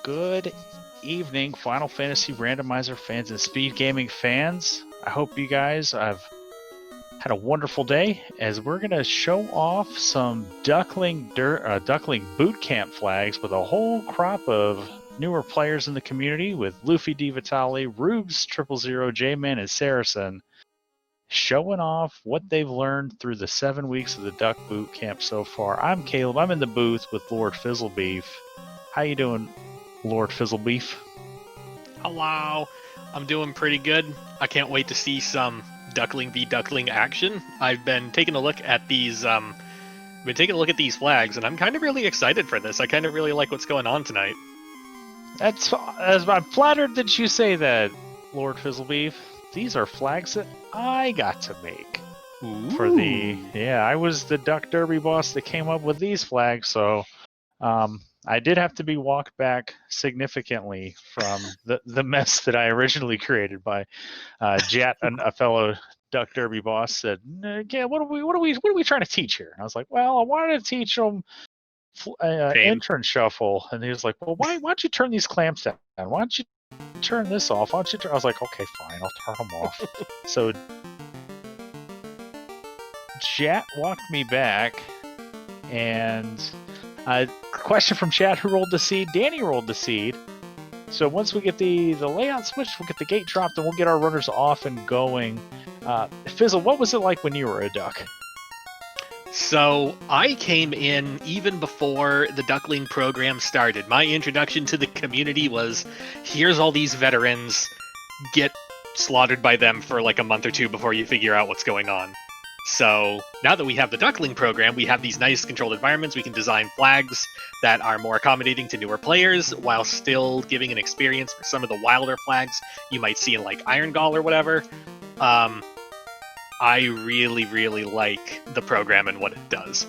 Good evening, Final Fantasy Randomizer fans and SpeedGaming fans. I hope you guys have had a wonderful day as we're going to show off some Duckling boot camp flags with a whole crop of newer players in the community with Luffy D. Vitale, Rubes, 000, J-Man, and Saracen showing off what they've learned through the 7 weeks of the Duck boot camp so far. I'm Caleb. I'm in the booth with Lord Fizzlebeef. How you doing, Lord Fizzlebeef? Hello. I'm doing pretty good. I can't wait to see some Duckling v Duckling action. I've been taking a look at these flags, and I'm kind of really excited for this. I kind of really like what's going on tonight. I'm flattered that you say that, Lord Fizzlebeef. These are flags that I got to make. Ooh. I was the Duck Derby boss that came up with these flags, so I did have to be walked back significantly from the mess that I originally created by Jat, a fellow Duck Derby boss. Said, "Yeah, what are we trying to teach here?" And I was like, "Well, I wanted to teach them entrance shuffle," and he was like, "Well, why don't you turn these clamps down? Why don't you turn this off? Why don't you?" I was like, "Okay, fine, I'll turn them off." So Jat walked me back, and question from chat: who rolled the seed? Danny rolled the seed. So once we get the layout switched, we'll get the gate dropped, and we'll get our runners off and going. Fizzle, what was it like when you were a duck? So I came in even before the Duckling program started. My introduction to the community was, here's all these veterans, get slaughtered by them for like a month or two before you figure out what's going on. So now that we have the Duckling program, we have these nice controlled environments. We can design flags that are more accommodating to newer players while still giving an experience for some of the wilder flags you might see in like Iron Gall or whatever. I really, really like the program and what it does.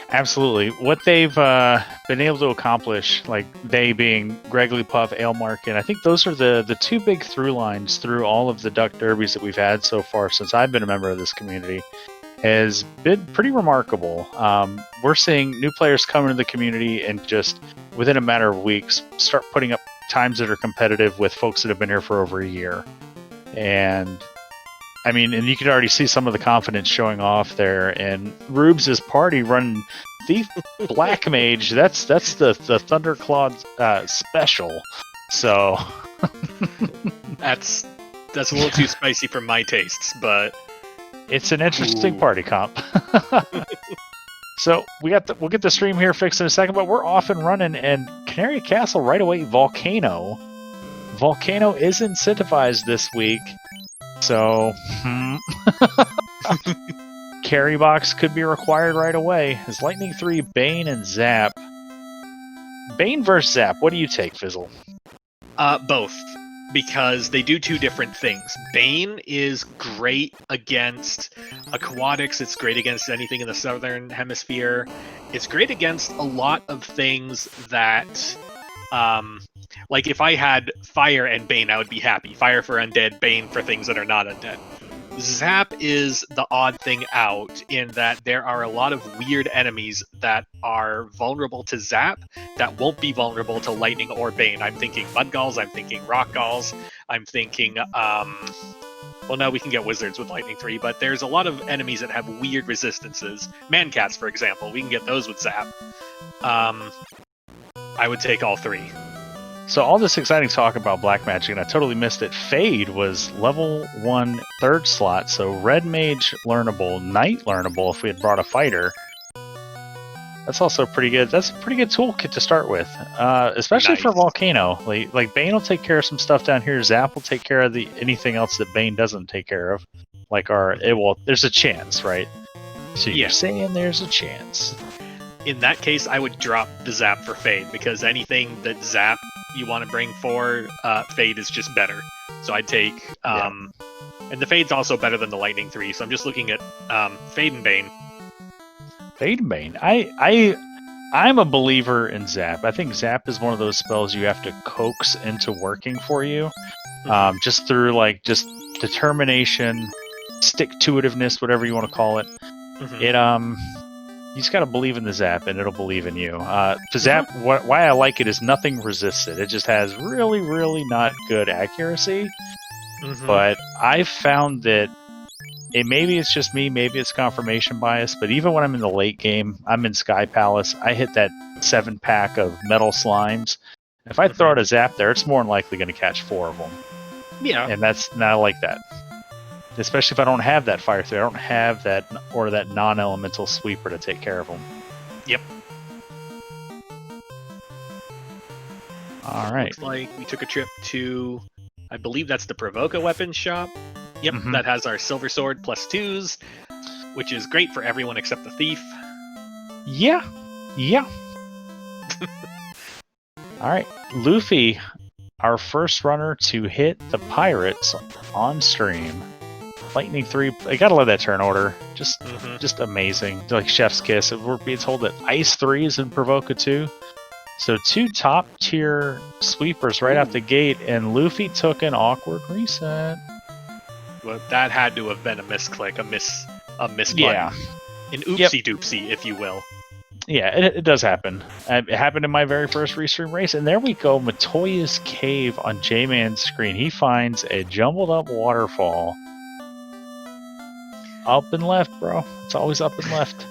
Absolutely. What they've been able to accomplish, like they being Greggly Puff, Alemark, and I think those are the two big through lines through all of the Duck Derbies that we've had so far since I've been a member of this community, has been pretty remarkable. We're seeing new players come into the community and just within a matter of weeks start putting up times that are competitive with folks that have been here for over a year. And I mean, and you can already see some of the confidence showing off there. And Rubes' party running Thief Black Mage. That's the Thunderclaw special. So that's a little too spicy for my tastes, but it's an interesting party comp. So we'll get the stream here fixed in a second, but we're off and running. And Canary Castle right away. Volcano is incentivized this week. So, carry box could be required right away. Is Lightning 3, Bane, and Zap. Bane versus Zap, what do you take, Fizzle? Both, because they do two different things. Bane is great against aquatics, it's great against anything in the southern hemisphere. It's great against a lot of things that... like, if I had Fire and Bane, I would be happy. Fire for undead, Bane for things that are not undead. Zap is the odd thing out in that there are a lot of weird enemies that are vulnerable to Zap that won't be vulnerable to Lightning or Bane. I'm thinking Mudgalls, I'm thinking Rock Galls, I'm thinking, well, now we can get Wizards with Lightning 3, but there's a lot of enemies that have weird resistances. Mancats, for example, we can get those with Zap. I would take all three. So all this exciting talk about black magic, and I totally missed it. Fade was level 1 third slot, so Red Mage learnable, Knight learnable if we had brought a fighter. That's also pretty good. That's a pretty good toolkit to start with, especially Nice. for Volcano. Like Bane will take care of some stuff down here. Zap will take care of anything else that Bane doesn't take care of. There's a chance, right? So you're saying there's a chance. In that case, I would drop the Zap for Fade, because anything that Zap you want to bring for Fade is just better. So I'd take... and the Fade's also better than the Lightning 3, so I'm just looking at Fade and Bane. Fade and Bane. I'm a believer in Zap. I think Zap is one of those spells you have to coax into working for you. Just through, just determination, stick-to-itiveness, whatever you want to call it. It, just got to believe in the Zap, and it'll believe in you. The Zap, why I like it is nothing resists it. It just has really, really not good accuracy. But I've found that maybe it's just me, maybe it's confirmation bias, but even when I'm in the late game, I'm in Sky Palace, I hit that 7-pack of metal slimes. If I throw out a Zap there, it's more than likely going to catch 4 of them. Yeah. And that's not like that. Especially if I don't have that Fire 3, I don't have that, or that non-elemental sweeper to take care of them. Yep. All right. Looks like we took a trip to, I believe that's the Provoca weapons shop. Yep, that has our Silver Sword +2s, which is great for everyone except the Thief. Yeah. All right, Luffy, our first runner to hit the Pirates on stream. Lightning 3, I gotta love that turn order. Just amazing. Like Chef's Kiss. We're being told that Ice 3 is in Provoca 2. So 2 top tier sweepers right out the gate, and Luffy took an awkward reset. Well, that had to have been a misclick, a miss button. Yeah. An oopsie doopsie, if you will. Yeah, it does happen. It happened in my very first restream race, and there we go. Matoya's Cave on J-Man's screen. He finds a jumbled up waterfall. Up and left, bro. It's always up and left.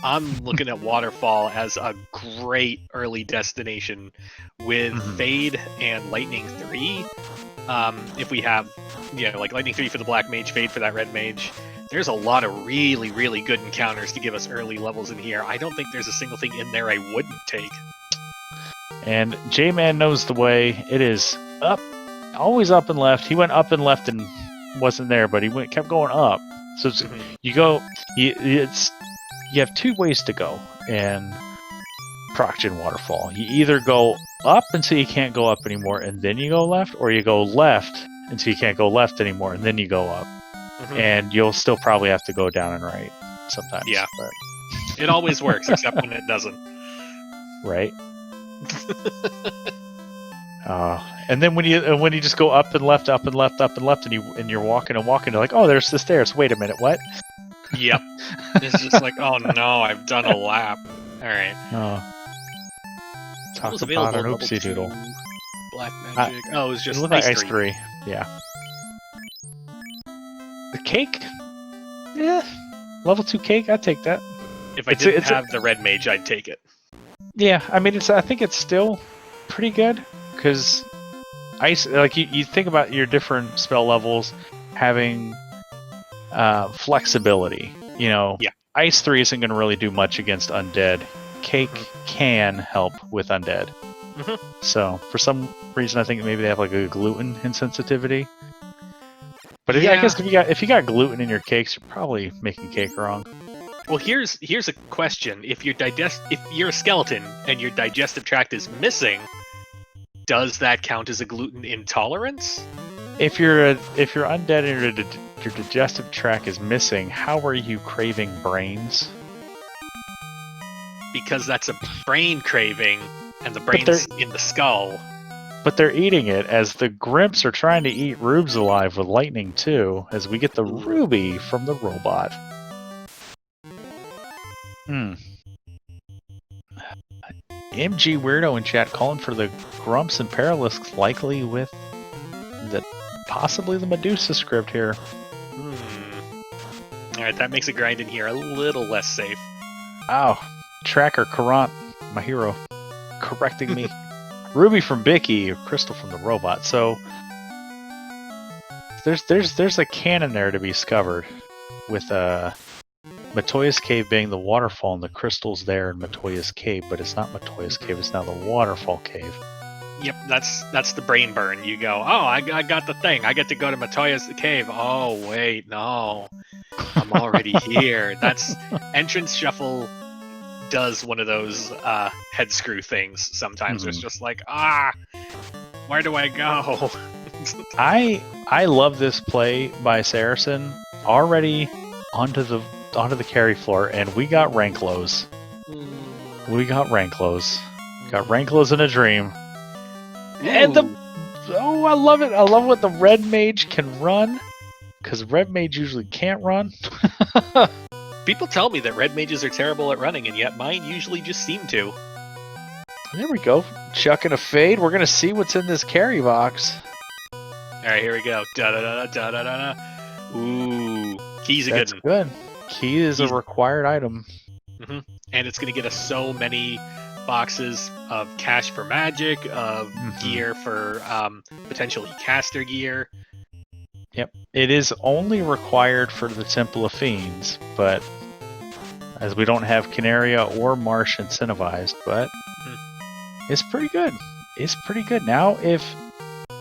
I'm looking at Waterfall as a great early destination with Fade and Lightning 3. If we have, like Lightning 3 for the Black Mage, Fade for that Red Mage, there's a lot of really, really good encounters to give us early levels in here. I don't think there's a single thing in there I wouldn't take. And J-Man knows the way. It is up, always up and left. He went up and left and wasn't there, but he kept going up. So it's, you have 2 ways to go in Procgen Waterfall. You either go up until you can't go up anymore, and then you go left, or you go left until you can't go left anymore, and then you go up. And you'll still probably have to go down and right sometimes. Yeah. But... It always works, except when it doesn't. Right. And then when you just go up and left, up and left, up and left, and you're walking and walking, you're like, oh, there's the stairs. Wait a minute, what? Yep. It's just like, oh no, I've done a lap. All right. Talk about an oopsie doodle. Black Magic. It was just Ice 3. Yeah. The cake? Yeah. Level 2 cake, I'd take that. If I didn't have the Red Mage, I'd take it. Yeah, I mean, I think it's still pretty good, because Ice, like, you think about your different spell levels having flexibility. Ice 3 isn't going to really do much against undead. Cake can help with undead. So, for some reason, I think maybe they have like a gluten insensitivity. But I guess if you got gluten in your cakes, you're probably making cake wrong. Well, here's a question: if you're a skeleton and your digestive tract is missing, does that count as a gluten intolerance? If you're undead and your digestive tract is missing, how are you craving brains? Because that's a brain craving, and the brain's in the skull. But they're eating it as the Grimps are trying to eat Rubes alive with Lightning too, as we get the ruby from the robot. MG Weirdo in chat calling for the Grumps and Paralisks, likely with possibly the Medusa script here. Alright, that makes a grind in here a little less safe. Ow. Tracker Karant, my hero, correcting me. Ruby from Bicky, Crystal from the robot. So there's a cannon there to be discovered, with Matoya's Cave being the waterfall and the crystals there in Matoya's Cave, but it's not Matoya's Cave, it's now the Waterfall Cave. Yep, that's the brain burn. You go, oh, I got the thing. I get to go to Matoya's Cave. Oh, wait, no. I'm already here. That's Entrance Shuffle does one of those head screw things sometimes. It's just like, where do I go? I love this play by Saracen. Already onto the carry floor, and we got Ranklows. Got Ranklows in a dream. And I love it. I love what the Red Mage can run, because Red Mage usually can't run. People tell me that red mages are terrible at running, and yet mine usually just seem to. There we go. Chucking a fade. We're gonna see what's in this carry box. All right, here we go. Da da da da da da da. Ooh, key's a That's good one. good. Key is a required item. And it's going to get us so many boxes of cash for magic, of gear for potentially caster gear. Yep. It is only required for the Temple of Fiends, but as we don't have Canaria or Marsh incentivized, but it's pretty good. It's pretty good. Now, if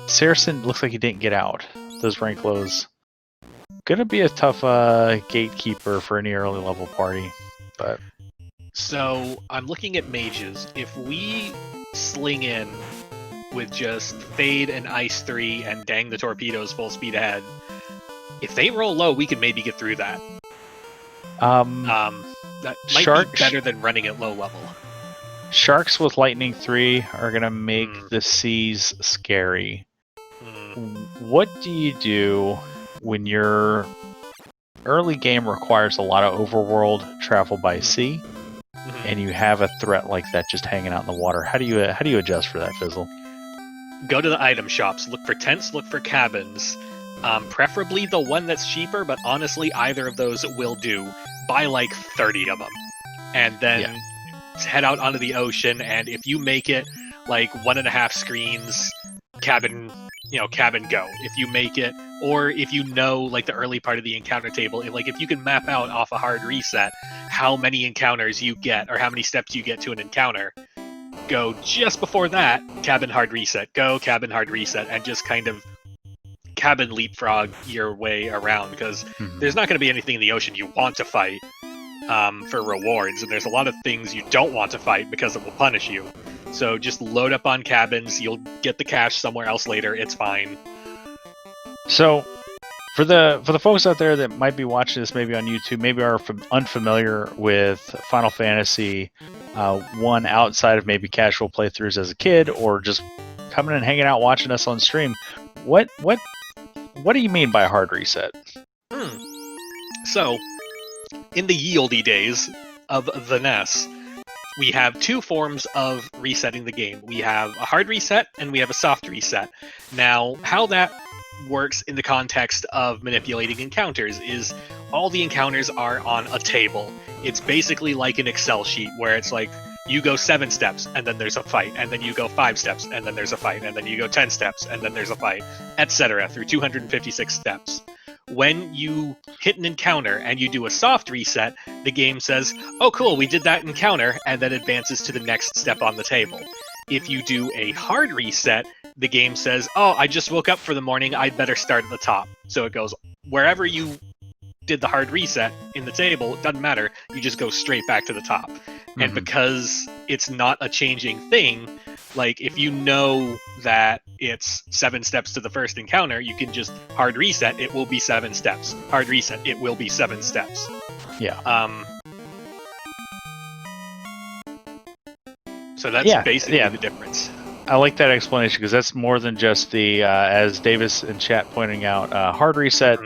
Saracen looks like he didn't get out, those rank lows, gonna be a tough gatekeeper for any early level party, but... So, I'm looking at mages. If we sling in with just Fade and Ice 3 and dang the torpedoes full speed ahead, if they roll low, we can maybe get through that. That might be better than running at low level. Sharks with Lightning 3 are going to make the seas scary. What do you do when your early game requires a lot of overworld travel by sea? And you have a threat like that just hanging out in the water. How do you adjust for that, Fizzle? Go to the item shops. Look for tents. Look for cabins. Preferably the one that's cheaper, but honestly, either of those will do. Buy like 30 of them, and then head out onto the ocean. And if you make it like 1.5 screens, cabin go. If you make it, or if you know like the early part of the encounter table, if you can map out off a hard reset how many encounters you get or how many steps you get to an encounter, go just before that, cabin hard reset, go cabin hard reset, and just kind of cabin leapfrog your way around, because there's not going to be anything in the ocean you want to fight for rewards, and there's a lot of things you don't want to fight because it will punish you. So just load up on cabins. You'll get the cash somewhere else later. It's fine. So, for the folks out there that might be watching this maybe on YouTube, maybe are unfamiliar with Final Fantasy 1 outside of maybe casual playthroughs as a kid, or just coming and hanging out watching us on stream, what do you mean by a hard reset? So, in the yieldy days of the NES, we have two forms of resetting the game. We have a hard reset and we have a soft reset. Now, how that works in the context of manipulating encounters is all the encounters are on a table. It's basically like an Excel sheet where it's like you go 7 steps and then there's a fight, and then you go 5 steps and then there's a fight, and then you go 10 steps and then there's a fight, etc. through 256 steps. When you hit an encounter and you do a soft reset, the game says, oh cool, we did that encounter, and then advances to the next step on the table. If you do a hard reset, the game says, oh, I just woke up for the morning, I'd better start at the top. So it goes, wherever you did the hard reset in the table, it doesn't matter, you just go straight back to the top. And because it's not a changing thing, like if you know that it's 7 steps to the first encounter, you can just hard reset, it will be 7 steps. Hard reset, it will be 7 steps. Yeah. So that's basically the difference. I like that explanation, because that's more than just the, as Davis in chat pointing out, hard reset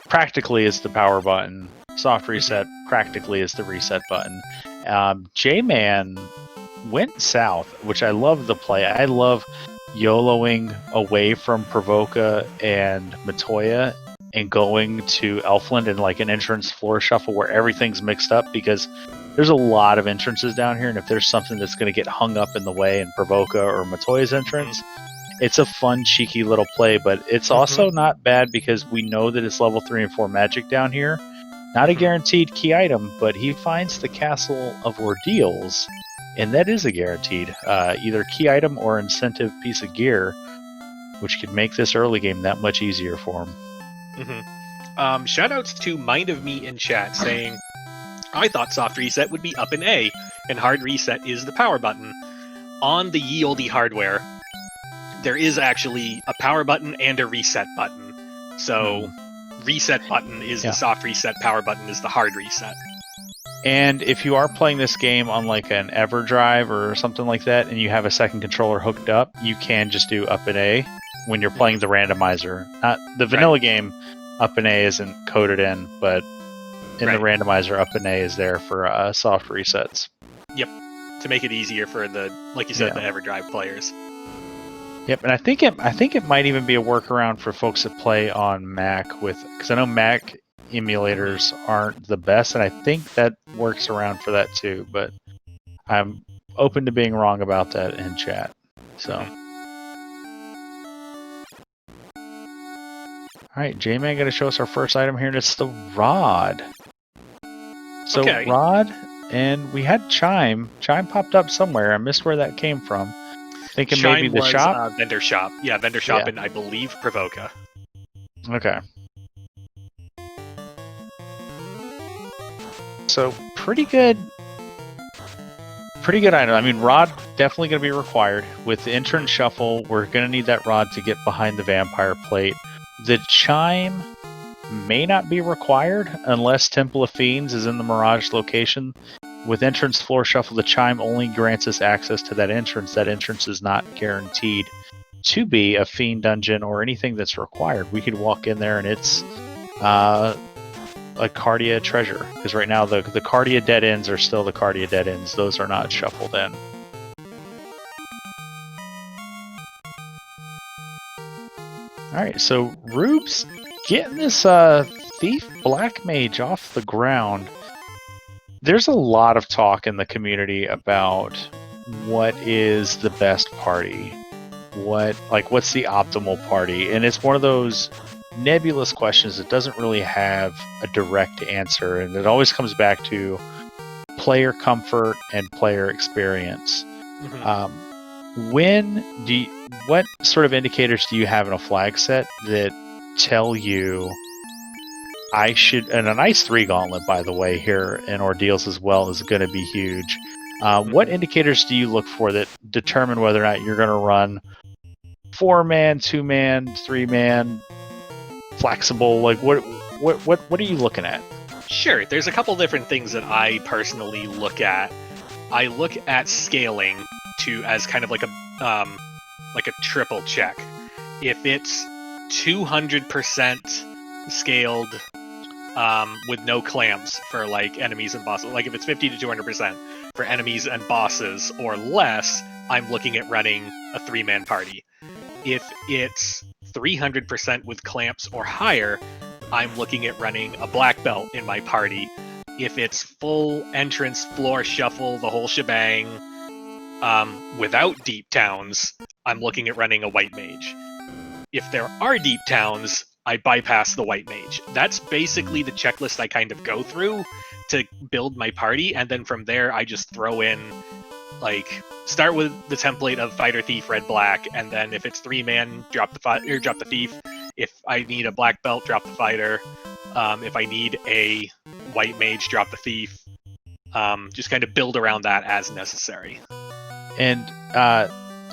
practically is the power button. Soft reset practically is the reset button. J-Man went south, which I love the play. I love YOLOing away from Provoca and Matoya and going to Elfland and like an entrance floor shuffle where everything's mixed up, because there's a lot of entrances down here, and if there's something that's going to get hung up in the way in Provoca or Matoya's entrance, it's a fun, cheeky little play, but it's also not bad because we know that it's level 3 and 4 magic down here. Not a guaranteed key item, but he finds the Castle of Ordeals, and that is a guaranteed either key item or incentive piece of gear, which could make this early game that much easier for him. Shoutouts to Mind of Me in chat saying, I thought soft reset would be up in A, and hard reset is the power button. On the yieldy hardware, there is actually a power button and a reset button. So reset button is the soft reset, power button is the hard reset. And if you are playing this game on like an EverDrive or something like that, and you have a second controller hooked up, you can just do up and A when you're playing the randomizer. Not the vanilla game, up and A isn't coded in, but in the randomizer, up and A is there for soft resets. Yep, to make it easier for the, like you said, the EverDrive players. Yep, and I think it might even be a workaround for folks that play on Mac because I know Mac emulators aren't the best, and I think that works around for that too. But I'm open to being wrong about that in chat. So. All right, J-Man going to show us our first item here, and it's the rod. So rod, and we had chime. Chime popped up somewhere. I missed where that came from. Thinking Chime maybe the was, shop? Vendor shop. Yeah, vendor shop, and I believe Provoca. Okay. So pretty good item. I mean, rod definitely going to be required. With the entrance shuffle, we're going to need that rod to get behind the vampire plate. The chime may not be required unless Temple of Fiends is in the Mirage location. With entrance floor shuffle, the chime only grants us access to that entrance. That entrance is not guaranteed to be a Fiend dungeon or anything that's required. We could walk in there and it's a Cardia treasure. Because right now the Cardia dead ends are still the Cardia dead ends. Those are not shuffled in. Alright, so Rube's getting this Thief Black Mage off the ground. There's a lot of talk in the community about what is the best party. What's the optimal party? And it's one of those nebulous questions that doesn't really have a direct answer. And it always comes back to player comfort and player experience. Mm-hmm. What sort of indicators do you have in a flag set that tell you I should, and an Ice 3 gauntlet, by the way, here in Ordeals as well is going to be huge. What indicators do you look for that determine whether or not you're going to run 4-man, 2-man, 3-man, flexible? Like what are you looking at? Sure, there's a couple different things that I personally look at. I look at scaling as kind of like a triple check. If it's 200% scaled with no clamps for like enemies and bosses, like if it's 50 to 200% for enemies and bosses or less, I'm looking at running a 3-man party. If it's 300% with clamps or higher, I'm looking at running a black belt in my party. If it's full entrance, floor shuffle, the whole shebang, without deep towns, I'm looking at running a white mage. If there are deep towns, I bypass the white mage. That's basically the checklist I kind of go through to build my party, and then from there I just throw in, like, start with the template of fighter, thief, red, black, and then if it's 3-man, drop the thief. If I need a black belt, drop the fighter. If I need a white mage, drop the thief. Just kind of build around that as necessary. And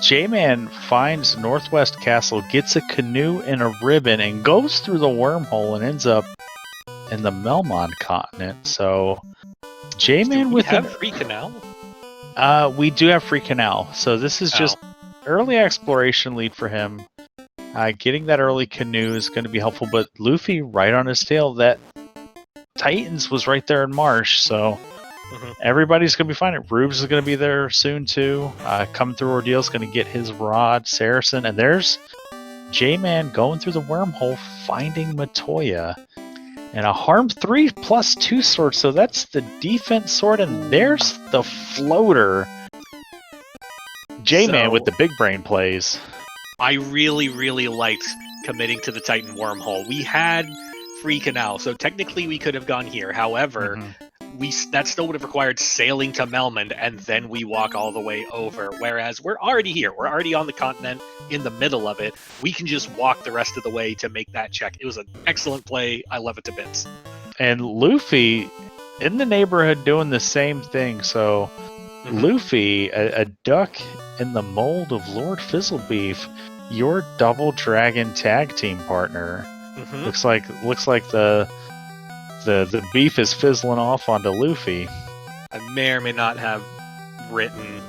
J-Man finds Northwest Castle, gets a canoe and a ribbon, and goes through the wormhole and ends up in the Melmond continent. So J-Man with free canal? We do have free canal. So this is just early exploration lead for him. Getting that early canoe is going to be helpful, but Luffy right on his tail. That Titans was right there in Marsh, so everybody's going to be fine. Rubes is going to be there soon too. Coming through Ordeal is going to get his rod, Saracen, and there's J-Man going through the wormhole, finding Matoya. And a harm 3 plus 2 sword, so that's the defense sword, and there's the floater. J-Man with the big brain plays. I really, really liked committing to the Titan wormhole. We had free canal, so technically we could have gone here. However, that still would have required sailing to Melmond, and then we walk all the way over. Whereas we're already here. We're already on the continent, in the middle of it. We can just walk the rest of the way to make that check. It was an excellent play. I love it to bits. And Luffy in the neighborhood doing the same thing. So Luffy, a duck in the mold of Lord Fizzlebeef, your double dragon tag team partner. Looks like the beef is fizzling off onto Luffy. I may or may not have written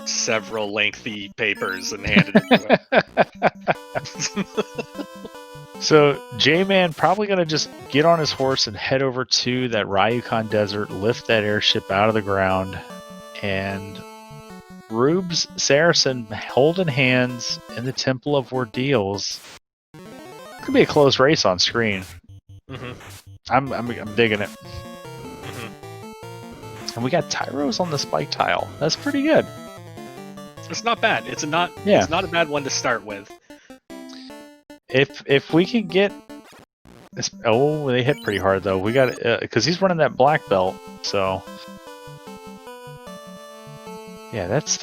several lengthy papers and handed it to him. So J-Man probably gonna just get on his horse and head over to that Ryukon Desert, lift that airship out of the ground, and Rubes, Saracen holding hands in the Temple of Ordeals. Could be a close race on screen. Mm-hmm. I'm digging it. Mm-hmm. And we got Tyros on the spike tile. That's pretty good. It's not bad. It's not a bad one to start with. If we can get this, oh, they hit pretty hard though. We got because he's running that black belt, so yeah, that's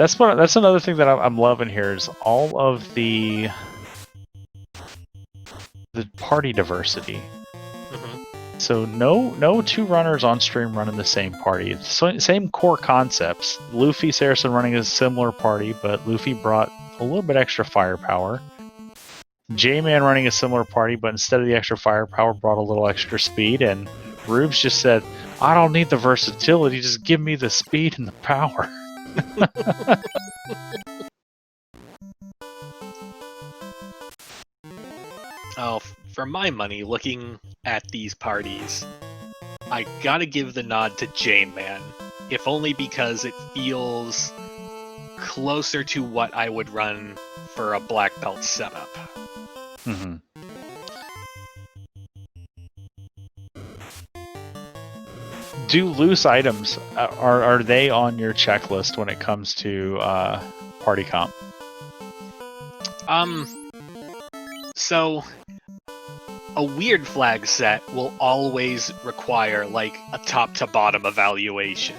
another thing that I'm loving here is all of the party diversity. Mm-hmm. So no two runners on stream running the same party. Same core concepts. Luffy, Saracen running a similar party, but Luffy brought a little bit extra firepower. J-Man running a similar party, but instead of the extra firepower, brought a little extra speed. And Rubes just said, "I don't need the versatility. Just give me the speed and the power." Oh, for my money, looking at these parties, I gotta give the nod to J-Man, if only because it feels closer to what I would run for a black belt setup. Mm-hmm. Do loose items are they on your checklist when it comes to party comp? So a weird flag set will always require like a top to bottom evaluation.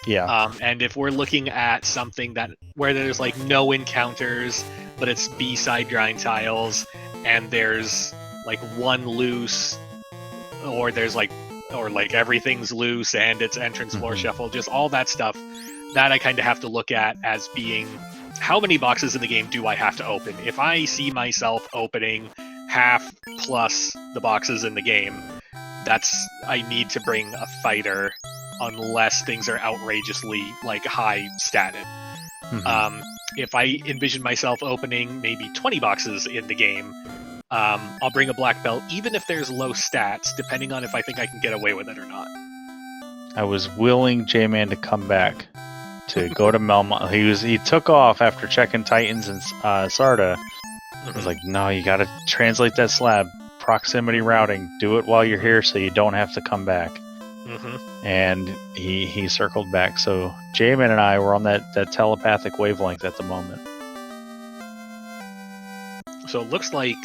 Yeah. And if we're looking at something where there's like no encounters, but it's B-side grind tiles, and there's like one loose, or everything's loose and it's entrance floor shuffle, just all that stuff, that I kind of have to look at as being how many boxes in the game do I have to open? If I see myself opening half plus the boxes in the game, I need to bring a fighter unless things are outrageously like high statted. If I envision myself opening maybe 20 boxes in the game, I'll bring a black belt, even if there's low stats, depending on if I think I can get away with it or not. I was willing J-Man to come back to go to Melmont. He took off after checking Titans and Sarda. I was like, no, you got to translate that slab. Proximity routing. Do it while you're here so you don't have to come back. And he circled back. So J-Man and I were on that telepathic wavelength at the moment. So it looks like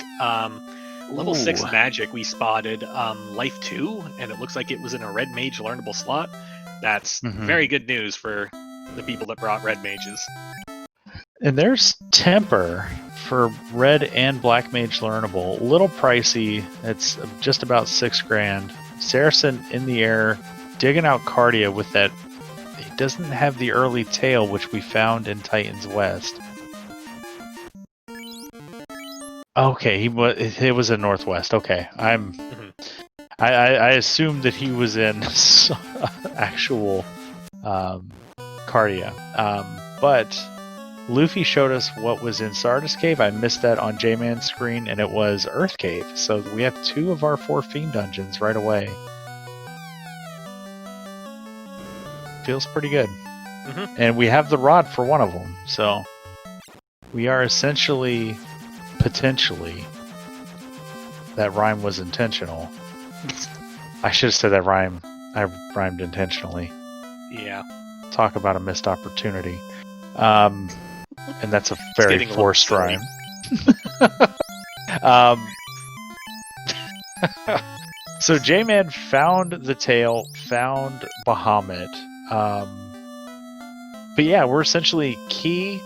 level 6 magic we spotted Life 2, and it looks like it was in a red mage learnable slot. That's very good news for the people that brought red mages. And there's temper for red and black mage learnable. A little pricey. It's just about $6,000. Saracen in the air, digging out Cardia with that. He doesn't have the early tail, which we found in Titans West. Okay, it was in Northwest. Okay, I assumed that he was in actual Cardia, but Luffy showed us what was in Sardis Cave. I missed that on J-Man's screen, and it was Earth Cave. So we have 2 of our 4 Fiend dungeons right away. Feels pretty good. And we have the rod for one of them, so we are essentially, potentially, that rhyme was intentional. I should have said that rhyme. I rhymed intentionally. Yeah. Talk about a missed opportunity. And that's a very forced rhyme. So J-Man found the tail, found Bahamut. But yeah, we're essentially key,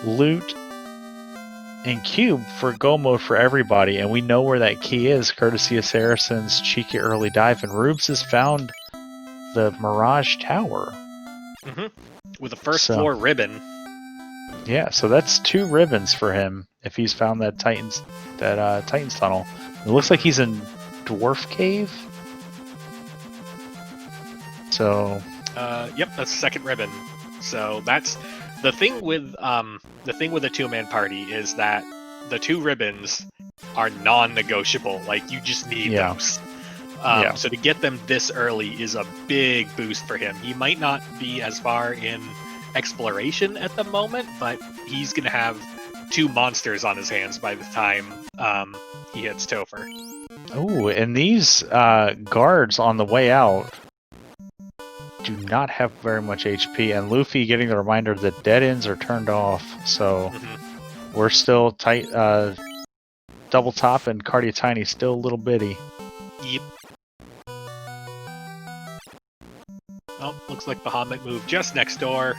loot, and cube for go mode for everybody, and we know where that key is, courtesy of Saracen's cheeky early dive, and Rubes has found the Mirage Tower. With a first floor ribbon. Yeah, so that's 2 ribbons for him if he's found that Titans tunnel. It looks like he's in Dwarf Cave. So yep, that's the second ribbon. So that's the thing with a 2-man party is that the 2 ribbons are non-negotiable. Like, you just need Yeah. those. Yeah. So to get them this early is a big boost for him. He might not be as far in exploration at the moment, but he's going to have 2 monsters on his hands by the time he hits Topher. Oh, and these guards on the way out do not have very much HP, and Luffy getting the reminder that dead ends are turned off, so we're still tight. Double Top and Cardia Tiny still a little bitty. Yep. Oh, looks like Bahamut moved just next door.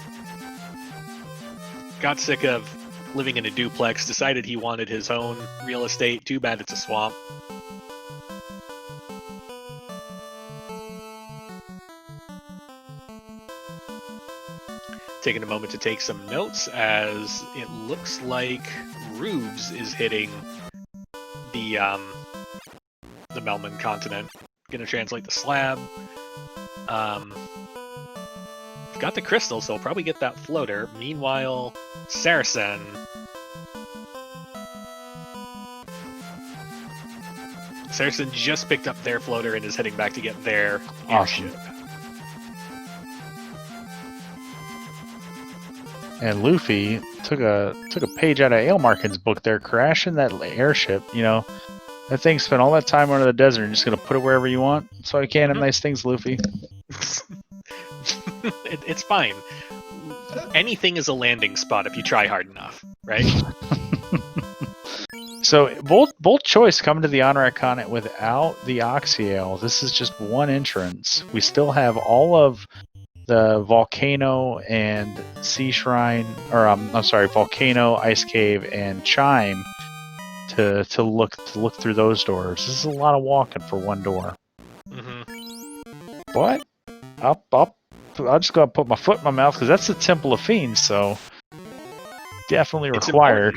Got sick of living in a duplex, decided he wanted his own real estate. Too bad it's a swamp. Taking a moment to take some notes, as it looks like Rubes is hitting the Melman continent. Gonna translate the slab. Got the crystal, so I'll probably get that floater. Meanwhile, Saracen just picked up their floater and is heading back to get their airship. And Luffy took a page out of Ailmarkin's book there, crashing that airship. You know, that thing spent all that time under the desert and just gonna put it wherever you want. So I can't have nice things, Luffy. It's fine. Anything is a landing spot if you try hard enough, right? So bold choice coming to the Honorat continent without the Oxyale. This is just one entrance. We still have all of the volcano and sea shrine, or I'm sorry, volcano, ice cave, and chime to look through those doors. This is a lot of walking for one door. But I'm just gonna put my foot in my mouth because that's the Temple of Fiends, so definitely required.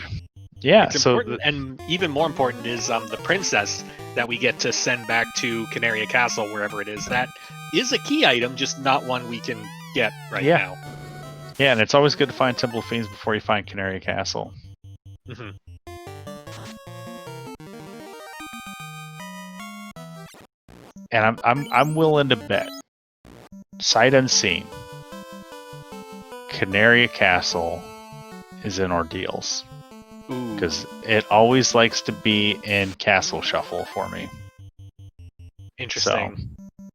Yeah, it's important, and even more important is the princess that we get to send back to Canaria Castle, wherever it is. That is a key item, just not one we can get right now. Yeah, and it's always good to find Temple of Fiends before you find Canaria Castle. And I'm willing to bet, sight unseen, Canaria Castle is in ordeals. Because it always likes to be in Castle Shuffle for me. Interesting. So,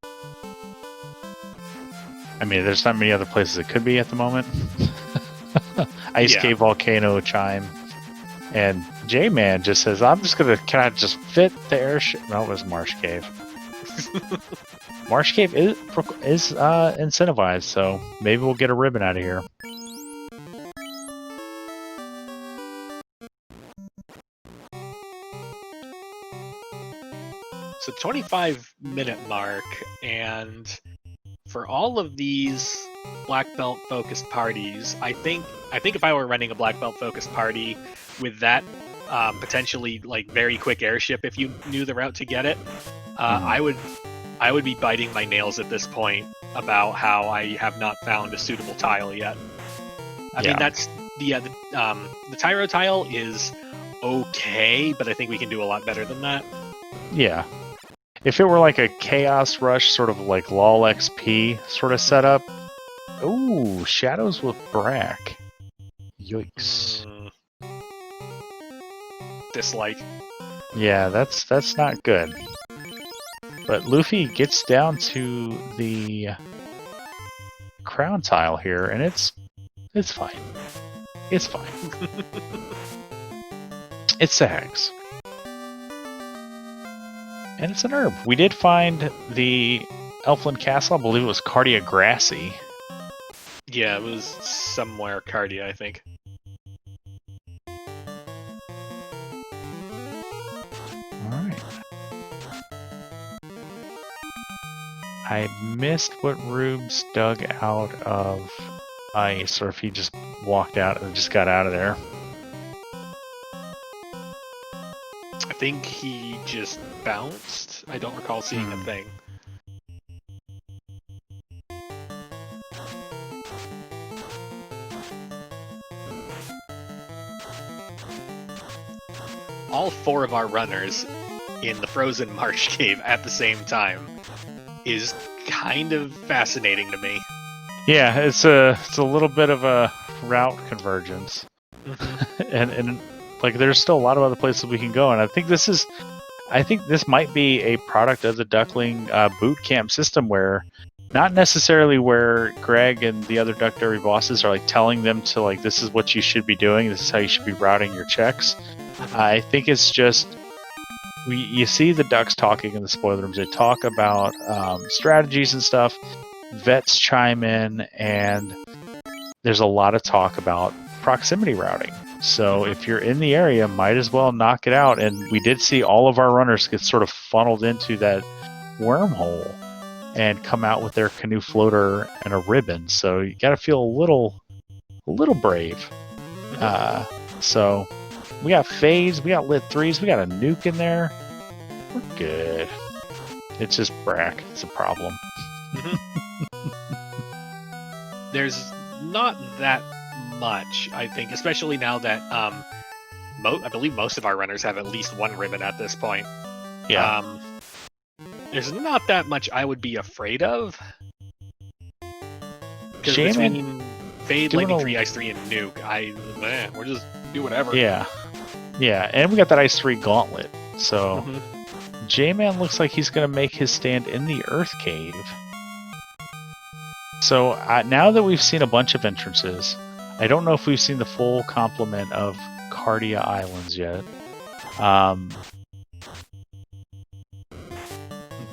I mean, there's not many other places it could be at the moment. Ice Cave, Volcano, Chime. And J-Man just says, can I just fit the airship? No, it was Marsh Cave. Marsh Cave is incentivized, so maybe we'll get a ribbon out of here. So 25-minute mark, and for all of these black belt focused parties, I think if I were running a black belt focused party with that potentially like very quick airship, if you knew the route to get it, I would be biting my nails at this point about how I have not found a suitable tile yet. I mean, that's the Tyro tile is okay, but I think we can do a lot better than that. Yeah. If it were like a Chaos Rush, sort of like LOL XP sort of setup. Ooh, Shadows with Brack. Yikes. Dislike. Yeah, that's not good. But Luffy gets down to the crown tile here, and it's fine. It's fine. It sags. And it's an herb. We did find the Elfland Castle. I believe it was Cardia Grassy. Yeah, it was somewhere Cardia, I think. Alright. I missed what Rubes dug out of ice, or if he just walked out and just got out of there. I think he just bounced. I don't recall seeing a thing. all 4 of our runners in the frozen marsh cave at the same time is kind of fascinating to me. Yeah, it's a little bit of a route convergence, and like there's still a lot of other places we can go, and I think this might be a product of the Duckling boot camp system, where not necessarily where Greg and the other Duck Derby bosses are like telling them to like this is what you should be doing, this is how you should be routing your checks. I think it's just you see the ducks talking in the spoiler rooms. They talk about strategies and stuff. Vets chime in, and there's a lot of talk about proximity routing. So if you're in the area, might as well knock it out. And we did see all of our runners get sort of funneled into that wormhole and come out with their canoe floater and a ribbon. So you got to feel a little brave. So we got fades, we got lit 3s, we got a nuke in there. We're good. It's just Brack. It's a problem. There's not that much, I think, especially now that I believe most of our runners have at least one ribbon at this point. Yeah. There's not that much I would be afraid of. Because Shaman between Fade, doing Lightning 3, Ice 3, and Nuke, we'll just do whatever. Yeah. Yeah, and we got that Ice 3 gauntlet. So J-Man looks like he's going to make his stand in the Earth Cave. So now that we've seen a bunch of entrances, I don't know if we've seen the full complement of Cardia Islands yet.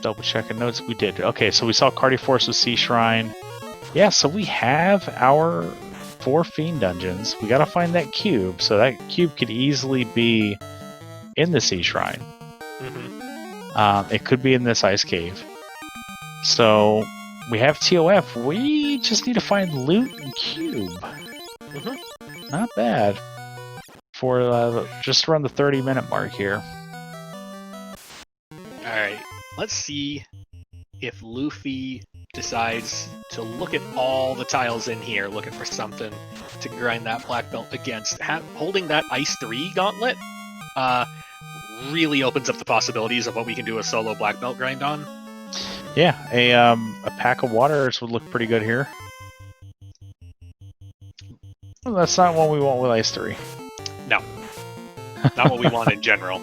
Double checking notes. We did. Okay, so we saw Cardia Force with Sea Shrine. Yeah, so we have our 4 Fiend dungeons. We got to find that cube. So that cube could easily be in the Sea Shrine. It could be in this ice cave. So we have TOF. We just need to find loot and cube. Not bad for just around the 30-minute mark here. Alright, let's see if Luffy decides to look at all the tiles in here, looking for something to grind that black belt against. Holding that Ice 3 gauntlet really opens up the possibilities of what we can do a solo black belt grind on. Yeah, a pack of waters would look pretty good here. Well, that's not what we want with Ice 3. No. Not what we want in general.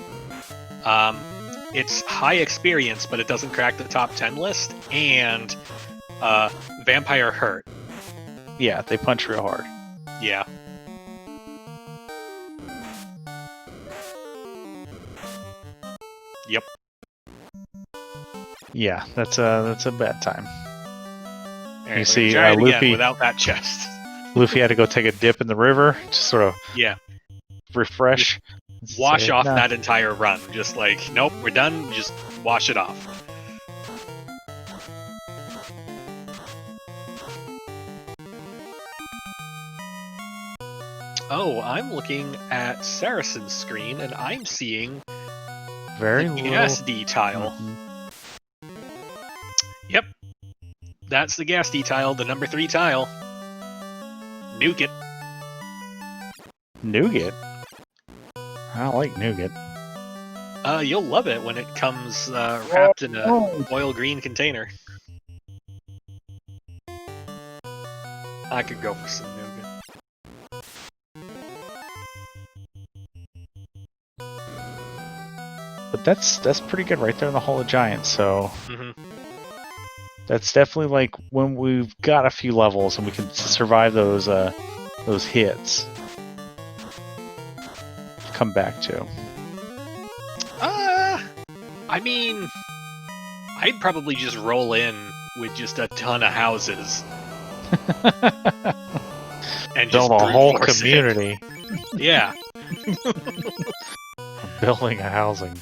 It's high experience, but it doesn't crack the top 10 list, and Vampire hurt. Yeah, they punch real hard. Yeah. Yep. Yeah, that's a bad time. Right, you see, try it Luffy again without that chest. Luffy had to go take a dip in the river to sort of refresh. Wash off that entire run. Just like, nope, we're done. Just wash it off. Oh, I'm looking at Saracen's screen, and I'm seeing very the gas D tile. Yep. That's the gas D tile, the number 3 tile. Nuke it. Nougat? I like nougat. You'll love it when it comes wrapped in a oil green container. I could go for some nougat. But that's pretty good right there in the Hall of Giants, so that's definitely like when we've got a few levels and we can survive those hits. Come back to. I mean, I'd probably just roll in with just a ton of houses. And just build a whole brute force community. it. Yeah. Building a housing.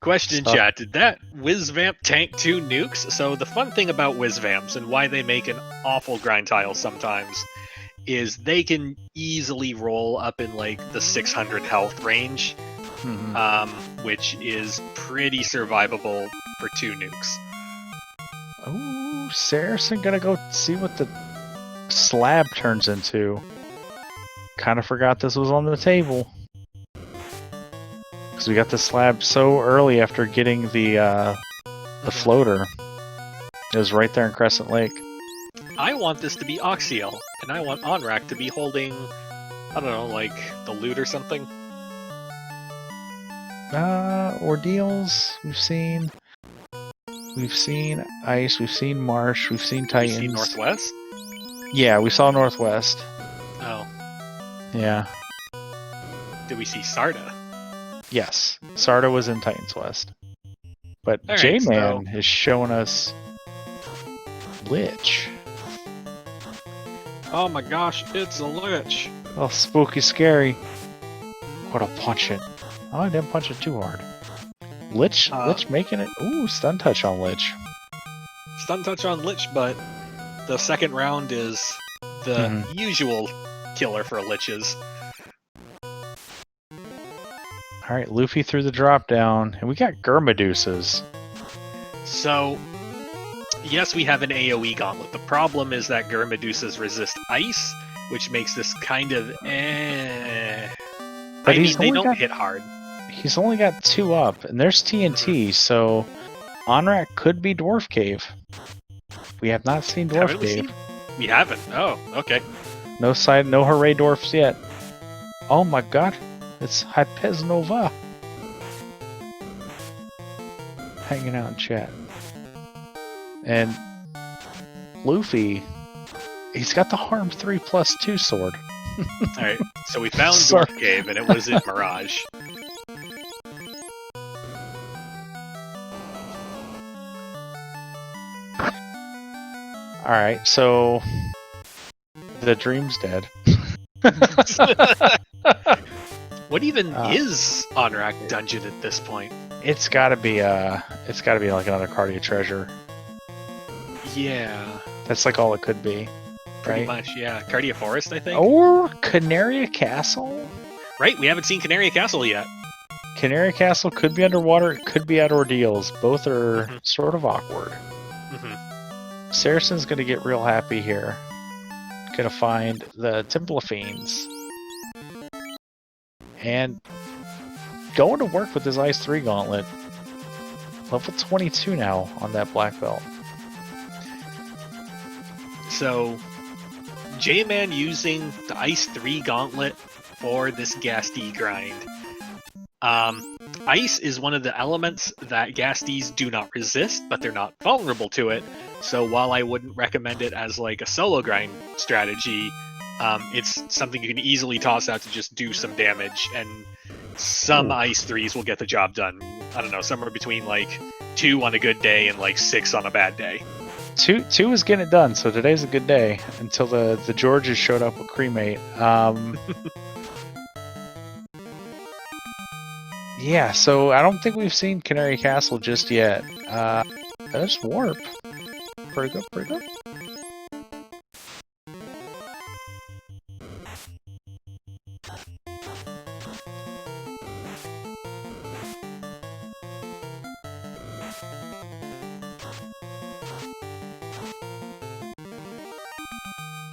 Question, chat, did that Whizvamp tank 2 nukes? So the fun thing about Whizvamps and why they make an awful grind tile sometimes is they can easily roll up in like the 600 health range, which is pretty survivable for 2 nukes. Oh, Saracen gonna go see what the slab turns into. Kind of forgot this was on the table. because we got the slab so early after getting the floater. It was right there in Crescent Lake. I want this to be Oxiel, and I want Onrak to be holding, I don't know, like the loot or something. Ordeals, we've seen Ice, we've seen Marsh, we've seen Titans. You see Northwest? Yeah, we saw Northwest. Oh. Yeah. Did we see Sarda? Yes. Sarda was in Titans West. But All right, J-Man is showing us Lich. Oh my gosh, it's a Lich! Oh, spooky scary. What a punch it. Oh, I didn't punch it too hard. Lich making it. Ooh, stun touch on Lich. Stun touch on Lich, but the second round is the usual killer for Liches. Alright, Luffy threw the drop down, and we got Gurmadeuces. So, yes, we have an AoE gauntlet. The problem is that Gurmadeuces resist ice, which makes this kind of But I mean, they don't hit hard. He's only got 2 up, and there's TNT, so Onrak could be Dwarf Cave. We have not seen Dwarf Cave. We haven't. Oh, okay. No hooray dwarfs yet. Oh my god, it's Hypez Nova. Hanging out in chat. And Luffy, he's got the Harm 3+2 sword. Alright, so we found Dwarf Cave, and it was in Mirage. Alright, so the dream's dead. What even is Onrak Dungeon at this point? It's gotta be like another Cardia treasure. Yeah. That's like all it could be. Pretty right? much, yeah. Cardia Forest, I think. Or Canaria Castle? Right, we haven't seen Canaria Castle yet. Canaria Castle could be underwater, it could be at Ordeals. Both are sort of awkward. Saracen's gonna get real happy here. Gonna find the Temple of Fiends. And going to work with his Ice 3 gauntlet. Level 22 now on that black belt. So, J-Man using the Ice 3 gauntlet for this Ghastee grind. Ice is one of the elements that Ghastees do not resist, but they're not vulnerable to it. So while I wouldn't recommend it as like a solo grind strategy, it's something you can easily toss out to just do some damage, and some Ice 3s will get the job done. I don't know, somewhere between like 2 on a good day and like 6 on a bad day. Two is getting it done, so today's a good day until the Georges showed up with Cremate. Yeah, so I don't think we've seen Canary Castle just yet. There's Warp. Pretty good, pretty good.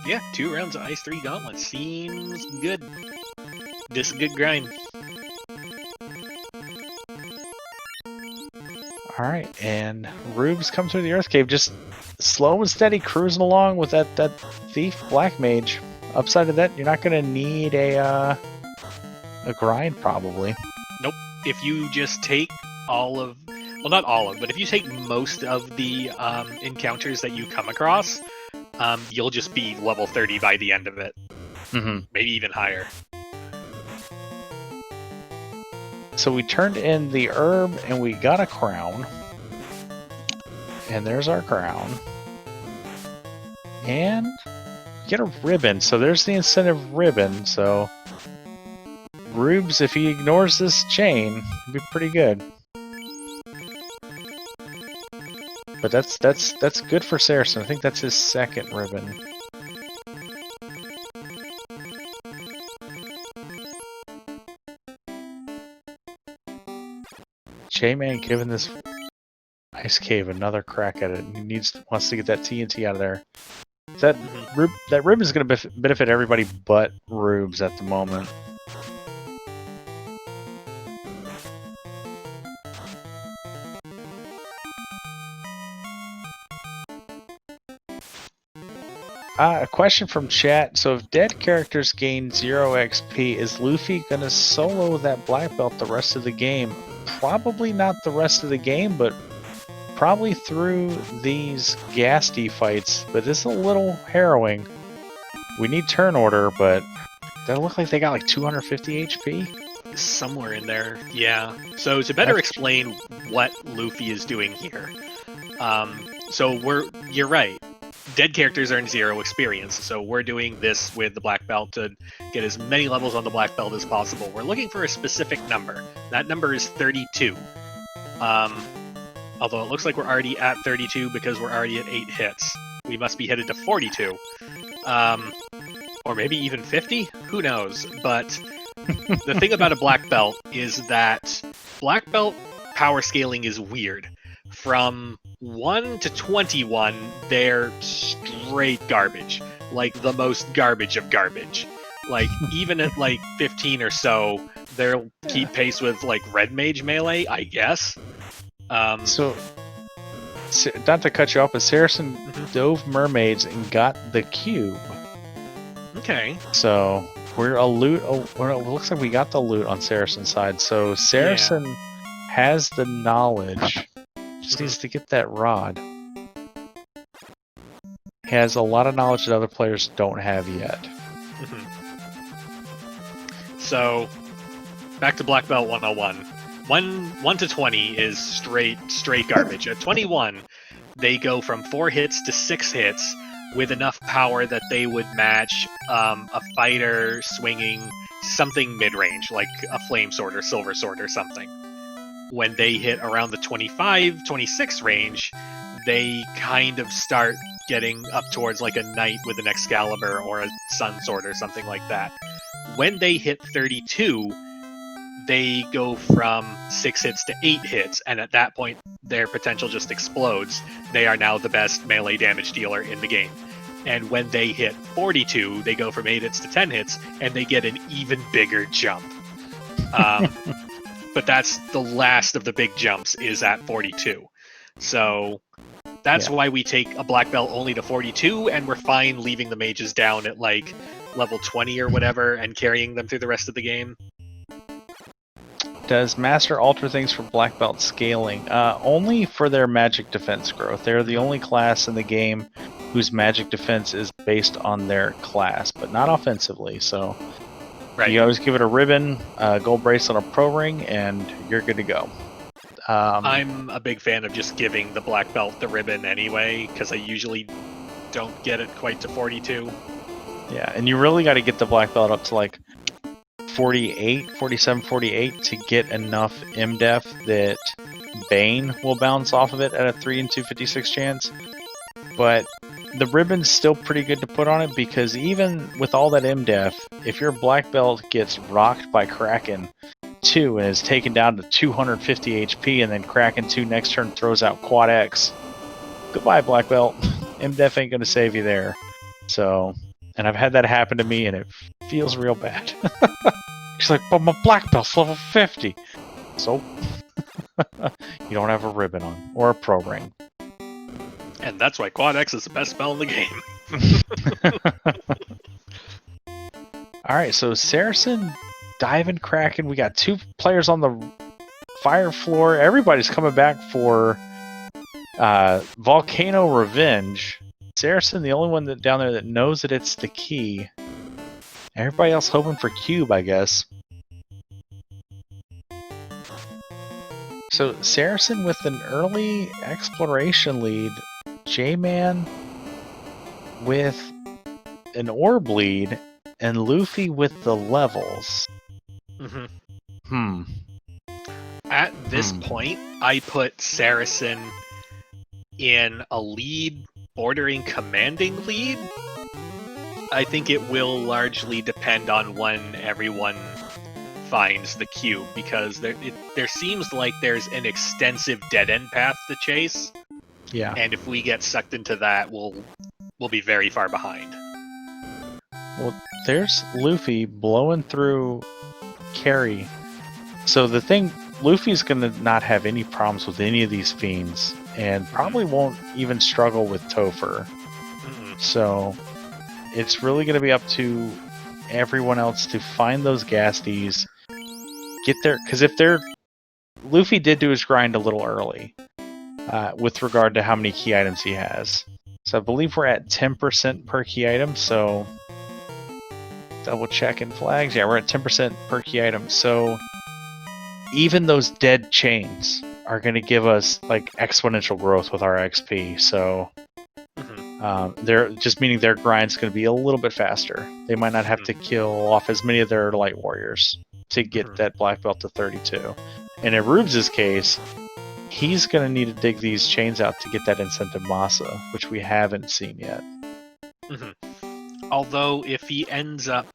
Yeah, 2 rounds of Ice 3 Gauntlet seems good. This is a good grind. Alright, and Rubes come through the Earth Cave, just slow and steady, cruising along with that Thief Black Mage. Upside of that, you're not going to need a grind, probably. Nope. If you just take all of... Well, not all of, but if you take most of the encounters that you come across, you'll just be level 30 by the end of it. Maybe even higher. So we turned in the herb and we got a crown. And there's our crown. And we get a ribbon. So there's the incentive ribbon. So Rubes, if he ignores this chain, it'd be pretty good. But that's good for Saracen. I think that's his second ribbon. J-Man giving this Ice Cave another crack at it. He wants to get that TNT out of there. That ribbon is going to benefit everybody but Rubes at the moment. A question from chat. So if dead characters gain 0 XP, is Luffy gonna solo that black belt the rest of the game? Probably not the rest of the game, but probably through these Gasty fights. But it's a little harrowing. We need turn order, but does it look like they got like 250 HP? Somewhere in there, yeah. So to better explain what Luffy is doing here, you're right. Dead characters earn 0 experience, so we're doing this with the black belt to get as many levels on the black belt as possible. We're looking for a specific number. That number is 32. Although it looks like we're already at 32 because we're already at 8 hits. We must be headed to 42. Or maybe even 50? Who knows? But the thing about a black belt is that black belt power scaling is weird. From 1 to 21, they're straight garbage. Like, the most garbage of garbage. Like, even at, like, 15 or so, they'll keep pace with, like, Red Mage melee, I guess. So, not to cut you off, but Saracen dove mermaids and got the cube. Okay. So, we're a loot. It looks like we got the loot on Saracen's side. So, Saracen has the knowledge. Just needs to get that rod. He has a lot of knowledge that other players don't have yet. So, back to Black Belt 101. 1 to 20 is straight garbage. At 21, they go from 4 hits to 6 hits with enough power that they would match a fighter swinging something mid-range, like a flame sword or silver sword or something. When they hit around the 25, 26 range, they kind of start getting up towards like a knight with an Excalibur or a sun sword or something like that. When they hit 32, they go from 6 hits to 8 hits, and at that point, their potential just explodes. They are now the best melee damage dealer in the game. And when they hit 42, they go from 8 hits to 10 hits, and they get an even bigger jump. But that's the last of the big jumps is at 42. So that's why we take a black belt only to 42, and we're fine leaving the mages down at like level 20 or whatever and carrying them through the rest of the game. Does Master alter things for black belt scaling? Only for their magic defense growth. They're the only class in the game whose magic defense is based on their class, but not offensively. So you always give it a ribbon, a gold bracelet, a pro ring, and you're good to go. I'm a big fan of just giving the black belt the ribbon anyway, because I usually don't get it quite to 42. Yeah, and you really got to get the black belt up to like 47, 48 to get enough MDef that Bane will bounce off of it at a 3 in 256 chance. But the ribbon's still pretty good to put on it, because even with all that MDef, if your black belt gets rocked by Kraken 2 and is taken down to 250 HP, and then Kraken 2 next turn throws out Quad X, goodbye black belt. MDef ain't gonna save you there. So, and I've had that happen to me, and it feels real bad. She's like, but my black belt's level 50. So, you don't have a ribbon on, or a pro ring. And that's why Quad X is the best spell in the game. Alright, so Saracen, Diving Kraken, we got 2 players on the fire floor. Everybody's coming back for Volcano Revenge. Saracen, the only one down there that knows that it's the key. Everybody else hoping for Cube, I guess. So Saracen with an early exploration lead. J-Man with an orb lead. And Luffy with the levels. At this point, I put Saracen in a lead bordering commanding lead. I think it will largely depend on when everyone finds the cube, because there seems like there's an extensive dead-end path to chase. Yeah. And if we get sucked into that, we'll be very far behind. Well, there's Luffy blowing through Carry. So the thing, Luffy's gonna not have any problems with any of these fiends, and probably won't even struggle with Topher. So it's really going to be up to everyone else to find those Gasties, get there, because if they're Luffy did do his grind a little early with regard to how many key items he has. So I believe we're at 10% per key item, so double checking flags. Yeah, we're at 10% per key item. So even those dead chains are going to give us like exponential growth with our XP. So they're just meaning their grind's going to be a little bit faster. They might not have to kill off as many of their light warriors to get that black belt to 32. And in Rubes' case, he's going to need to dig these chains out to get that incentive masa, which we haven't seen yet. Although, if he ends up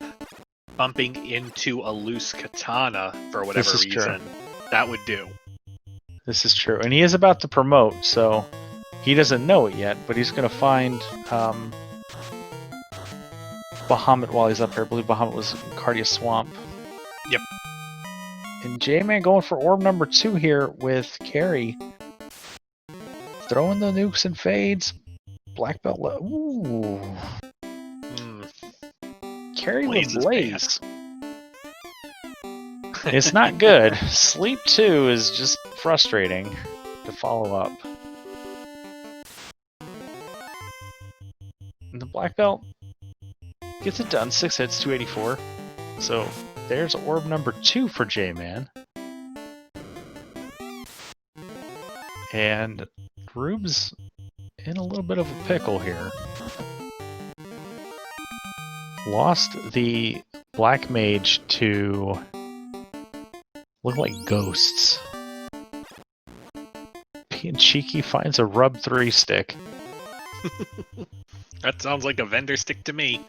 bumping into a loose katana for whatever reason, that would do. This is true. And he is about to promote, so he doesn't know it yet, but he's going to find Bahamut while he's up here. I believe Bahamut was in Cardia Swamp. Yep. And J-Man going for orb number 2 here with Carry. Throwing the nukes and fades. Black belt. Ooh. Carry with Blaze. It's not good. Sleep 2 is just frustrating to follow up. And the black belt gets it done. 6 hits, 284. So there's orb number 2 for J-Man. And Rubes in a little bit of a pickle here. Lost the black mage to look like ghosts. P and Cheeky finds a rub 3 stick. That sounds like a vendor stick to me.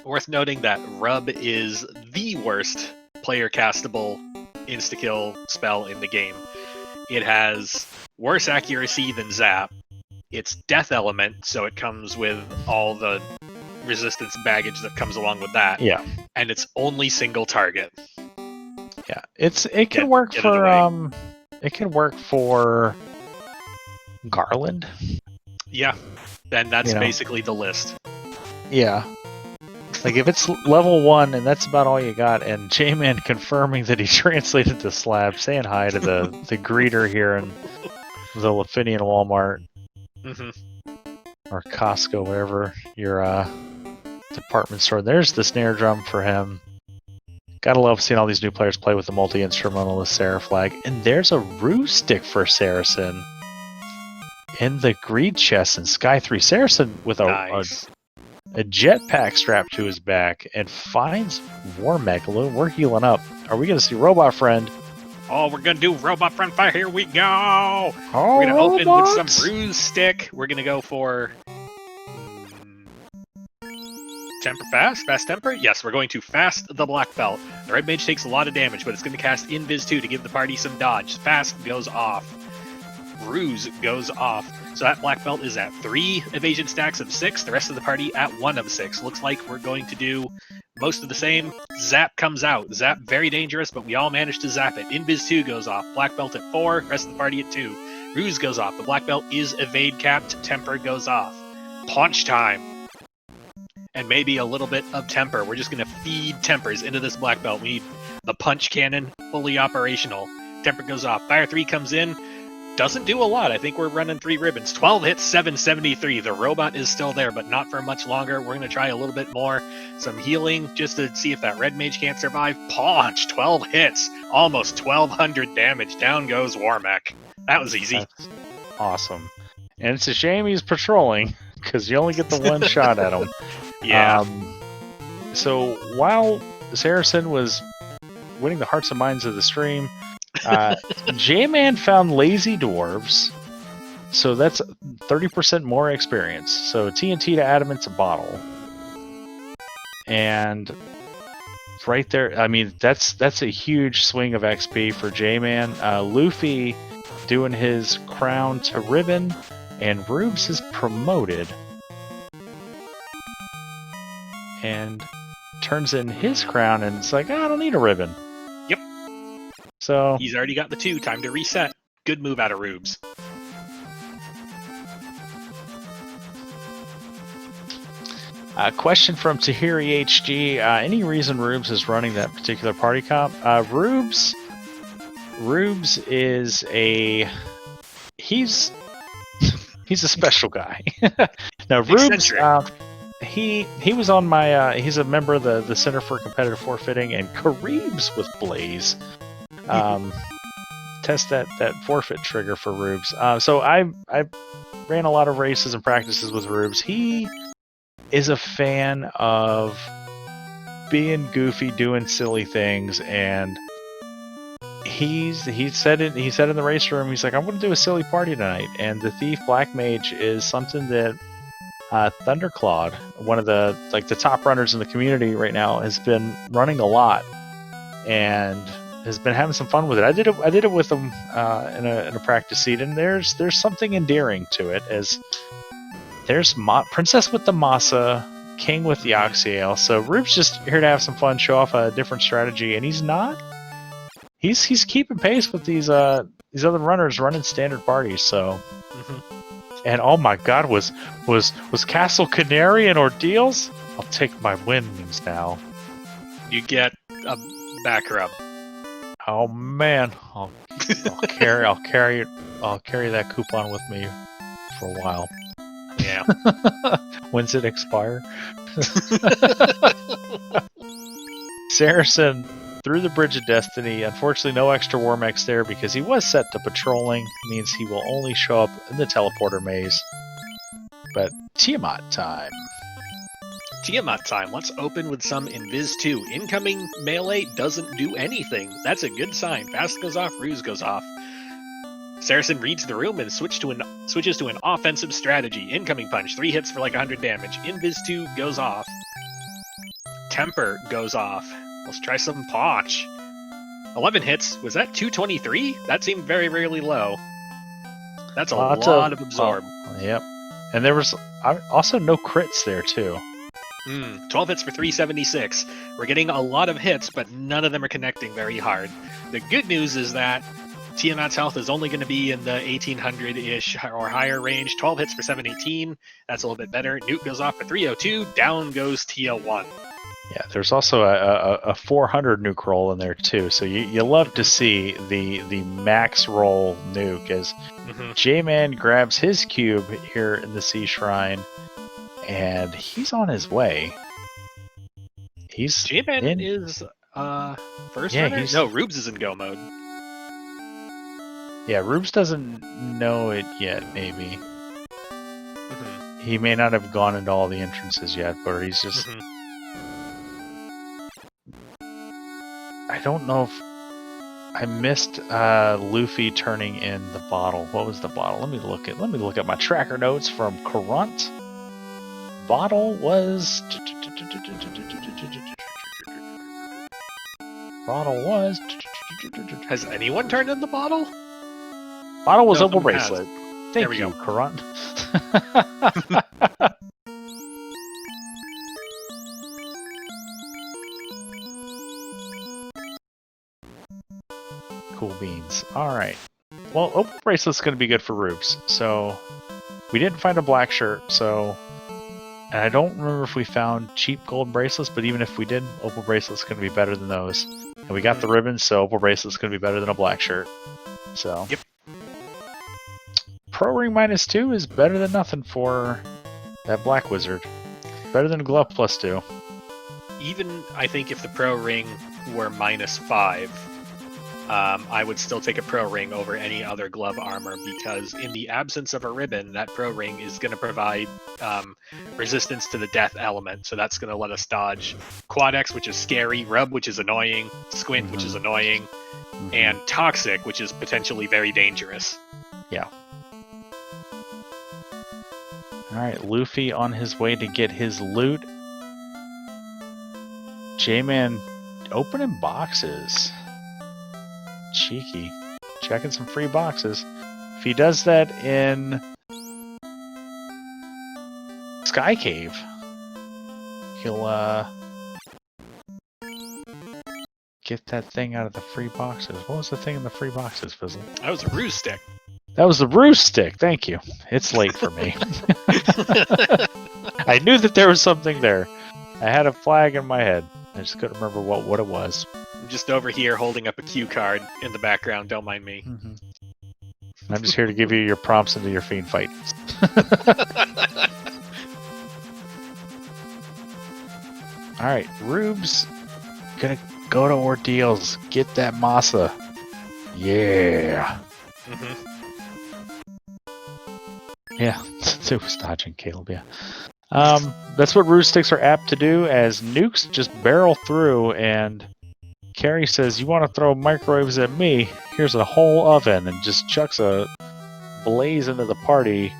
Worth noting that Rub is the worst player castable insta-kill spell in the game. It has worse accuracy than Zap. It's Death Element, so it comes with all the resistance baggage that comes along with that. Yeah. And it's only single target. Yeah. It can work for Garland. Yeah. And that's basically the list. Yeah. Like, if it's level 1 and that's about all you got, and J-Man confirming that he translated the slab, saying hi to the greeter here in the Lafinian Walmart. Or Costco, wherever your department store. There's the snare drum for him. Gotta love seeing all these new players play with the multi-instrumentalist Seraph flag. And there's a ruse stick for Saracen in the greed chest in Sky 3. Saracen with a jetpack strapped to his back and finds War Megaloon. We're healing up. Are we going to see Robot Friend? Oh, we're going to do Robot Friend Fire. Here we go. Oh, we're going to open with some ruse stick. We're going to go for Temper Fast? Fast Temper? Yes, we're going to Fast the Black Belt. The Red Mage takes a lot of damage, but it's going to cast Invis 2 to give the party some dodge. Fast goes off. Ruse goes off. So that black belt is at 3 evasion stacks of 6. The rest of the party at 1 of 6. Looks like we're going to do most of the same. Zap comes out. Zap, very dangerous, but we all managed to zap it. Invis 2 goes off. Black belt at 4. Rest of the party at 2. Ruse goes off. The black belt is evade capped. Temper goes off. Punch time. And maybe a little bit of temper. We're just going to feed tempers into this black belt. We need the punch cannon fully operational. Temper goes off. Fire 3 comes in. Doesn't do a lot. I think we're running 3 ribbons. 12 hits, 773. The robot is still there, but not for much longer. We're going to try a little bit more. Some healing just to see if that red mage can't survive. Punch! 12 hits. Almost 1,200 damage. Down goes Warmech. That was easy. That's awesome. And it's a shame he's patrolling, because you only get the one shot at him. Yeah. So while Saracen was winning the hearts and minds of the stream, J-Man found Lazy Dwarves, so that's 30% more experience. So TNT to Adamant's a bottle. And right there, I mean, that's a huge swing of XP for J-Man. Luffy doing his crown to ribbon, and Rubes is promoted. And turns in his crown, and it's like, I don't need a ribbon. Yep. So he's already got the 2. Time to reset. Good move out of Rubes. Question from Tahiri HG. Any reason Rubes is running that particular party comp? Rubes is he's a special guy. Now Rubes, he was on my he's a member of the Center for Competitive Forfeiting, and Kareebs with Blaze. Test that forfeit trigger for Rubes. So I ran a lot of races and practices with Rubes. He is a fan of being goofy, doing silly things, and he said in the race room, he's like, I'm going to do a silly party tonight, and the Thief Black Mage is something that Thunderclawed, one of the top runners in the community right now, has been running a lot and has been having some fun with it. I did it with him in a practice seat, and there's something endearing to it, as there's Princess with the Masa, King with the Oxyale. So Rube's just here to have some fun, show off a different strategy, and he's keeping pace with these other runners running standard parties. So, and oh my God, was Castle Canary and Ordeals? I'll take my wins now. You get a back rub. Oh man, I'll carry that coupon with me for a while. Yeah. When's it expire? Saracen through the Bridge of Destiny. Unfortunately, no extra Warmex there because he was set to patrolling. Means he will only show up in the teleporter maze. But Tiamat time. Tiamat time. Let's open with some Invis 2. Incoming melee doesn't do anything. That's a good sign. Fast goes off, Ruse goes off. Saracen reads the room and switches to an offensive strategy. Incoming punch, 3 hits for like 100 damage. Invis 2 goes off. Temper goes off. Let's try some Potch. 11 hits. Was that 223? That seemed very, really low. That's a lot of absorb. Yep. And there was also no crits there, too. 12 hits for 376. We're getting a lot of hits, but none of them are connecting very hard. The good news is that Tiamat's health is only going to be in the 1800-ish or higher range. 12 hits for 718. That's a little bit better. Nuke goes off for 302. Down goes Tia 1. Yeah, there's also a 400 nuke roll in there too. So you love to see the max roll nuke as J-Man grabs his cube here in the Sea Shrine, and he's on his way. J-Man is first runner? No, Rubes is in go mode. Yeah, Rubes doesn't know it yet, maybe. He may not have gone into all the entrances yet, but he's just... I don't know if... I missed Luffy turning in the bottle. What was the bottle? Let me look at my tracker notes from Corunt. Bottle was... Has anyone turned in the bottle? Bottle was Opal Bracelet. There we go. Corunt. Cool beans. Alright. Well, Opal Bracelet's going to be good for Rubes. So, we didn't find a black shirt, so... And I don't remember if we found cheap gold bracelets, but even if we did, Opal Bracelet's going to be better than those. And we got the ribbons, so Opal Bracelet's going to be better than a black shirt. So... Yep. Pro Ring -2 is better than nothing for that Black Wizard. Better than a Glove +2. Even, I think, if the Pro Ring were -5, I would still take a Pro Ring over any other glove armor, because in the absence of a ribbon, that Pro Ring is going to provide resistance to the death element, so that's going to let us dodge Quad X, which is scary, Rub, which is annoying, Squint, which is annoying, and Toxic, which is potentially very dangerous. Yeah. Alright, Luffy on his way to get his loot. J-Man opening boxes. Cheeky. Checking some free boxes. If he does that in Sky Cave, he'll get that thing out of the free boxes. What was the thing in the free boxes, Fizzle? That was a Ruse Stick. That was the Ruse Stick, thank you. It's late for me. I knew that there was something there. I had a flag in my head. I just couldn't remember what it was. I'm just over here holding up a cue card in the background. Don't mind me. Mm-hmm. I'm just here to give you your prompts into your fiend fight. All right, Rube's gonna go to Ordeals. Get that masa. Yeah. Mm-hmm. Yeah, it was dodging Caleb, yeah. That's what Ruse sticks are apt to do, as nukes just barrel through, and Carrie says, "You want to throw microwaves at me? Here's a whole oven," and just chucks a blaze into the party.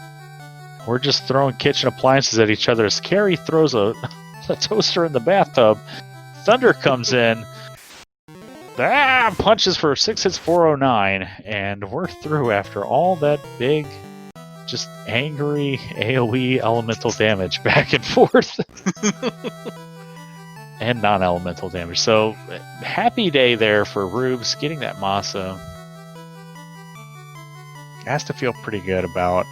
We're just throwing kitchen appliances at each other as Carrie throws a toaster in the bathtub. Thunder comes in. Punches for 6 hits, 409, and we're through after all that big, just angry AoE elemental damage back and forth. And non-elemental damage. So, happy day there for Rubes getting that masa. Has to feel pretty good about.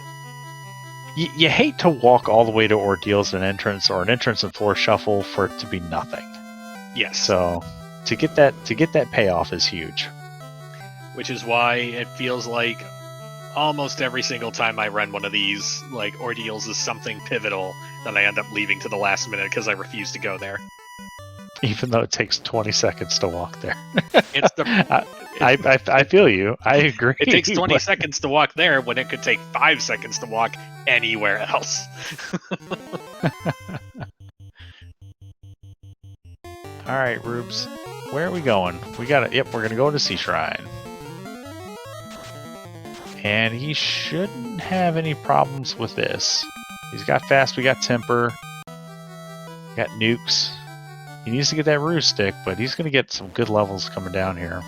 You hate to walk all the way to Ordeals and entrance, or an entrance and floor shuffle for it to be nothing. Yes. So to get that payoff is huge. Which is why it feels like almost every single time I run one of these, like, Ordeals is something pivotal that I end up leaving to the last minute because I refuse to go there. Even though it takes 20 seconds to walk there. It's the, I feel you. I agree. It takes 20 seconds to walk there when it could take 5 seconds to walk anywhere else. All right, Rubes. Where are we going? We got it. Yep, we're gonna go to Sea Shrine. And he shouldn't have any problems with this. He's got fast, we got temper, got nukes. He needs to get that Ruse stick, but he's going to get some good levels coming down here.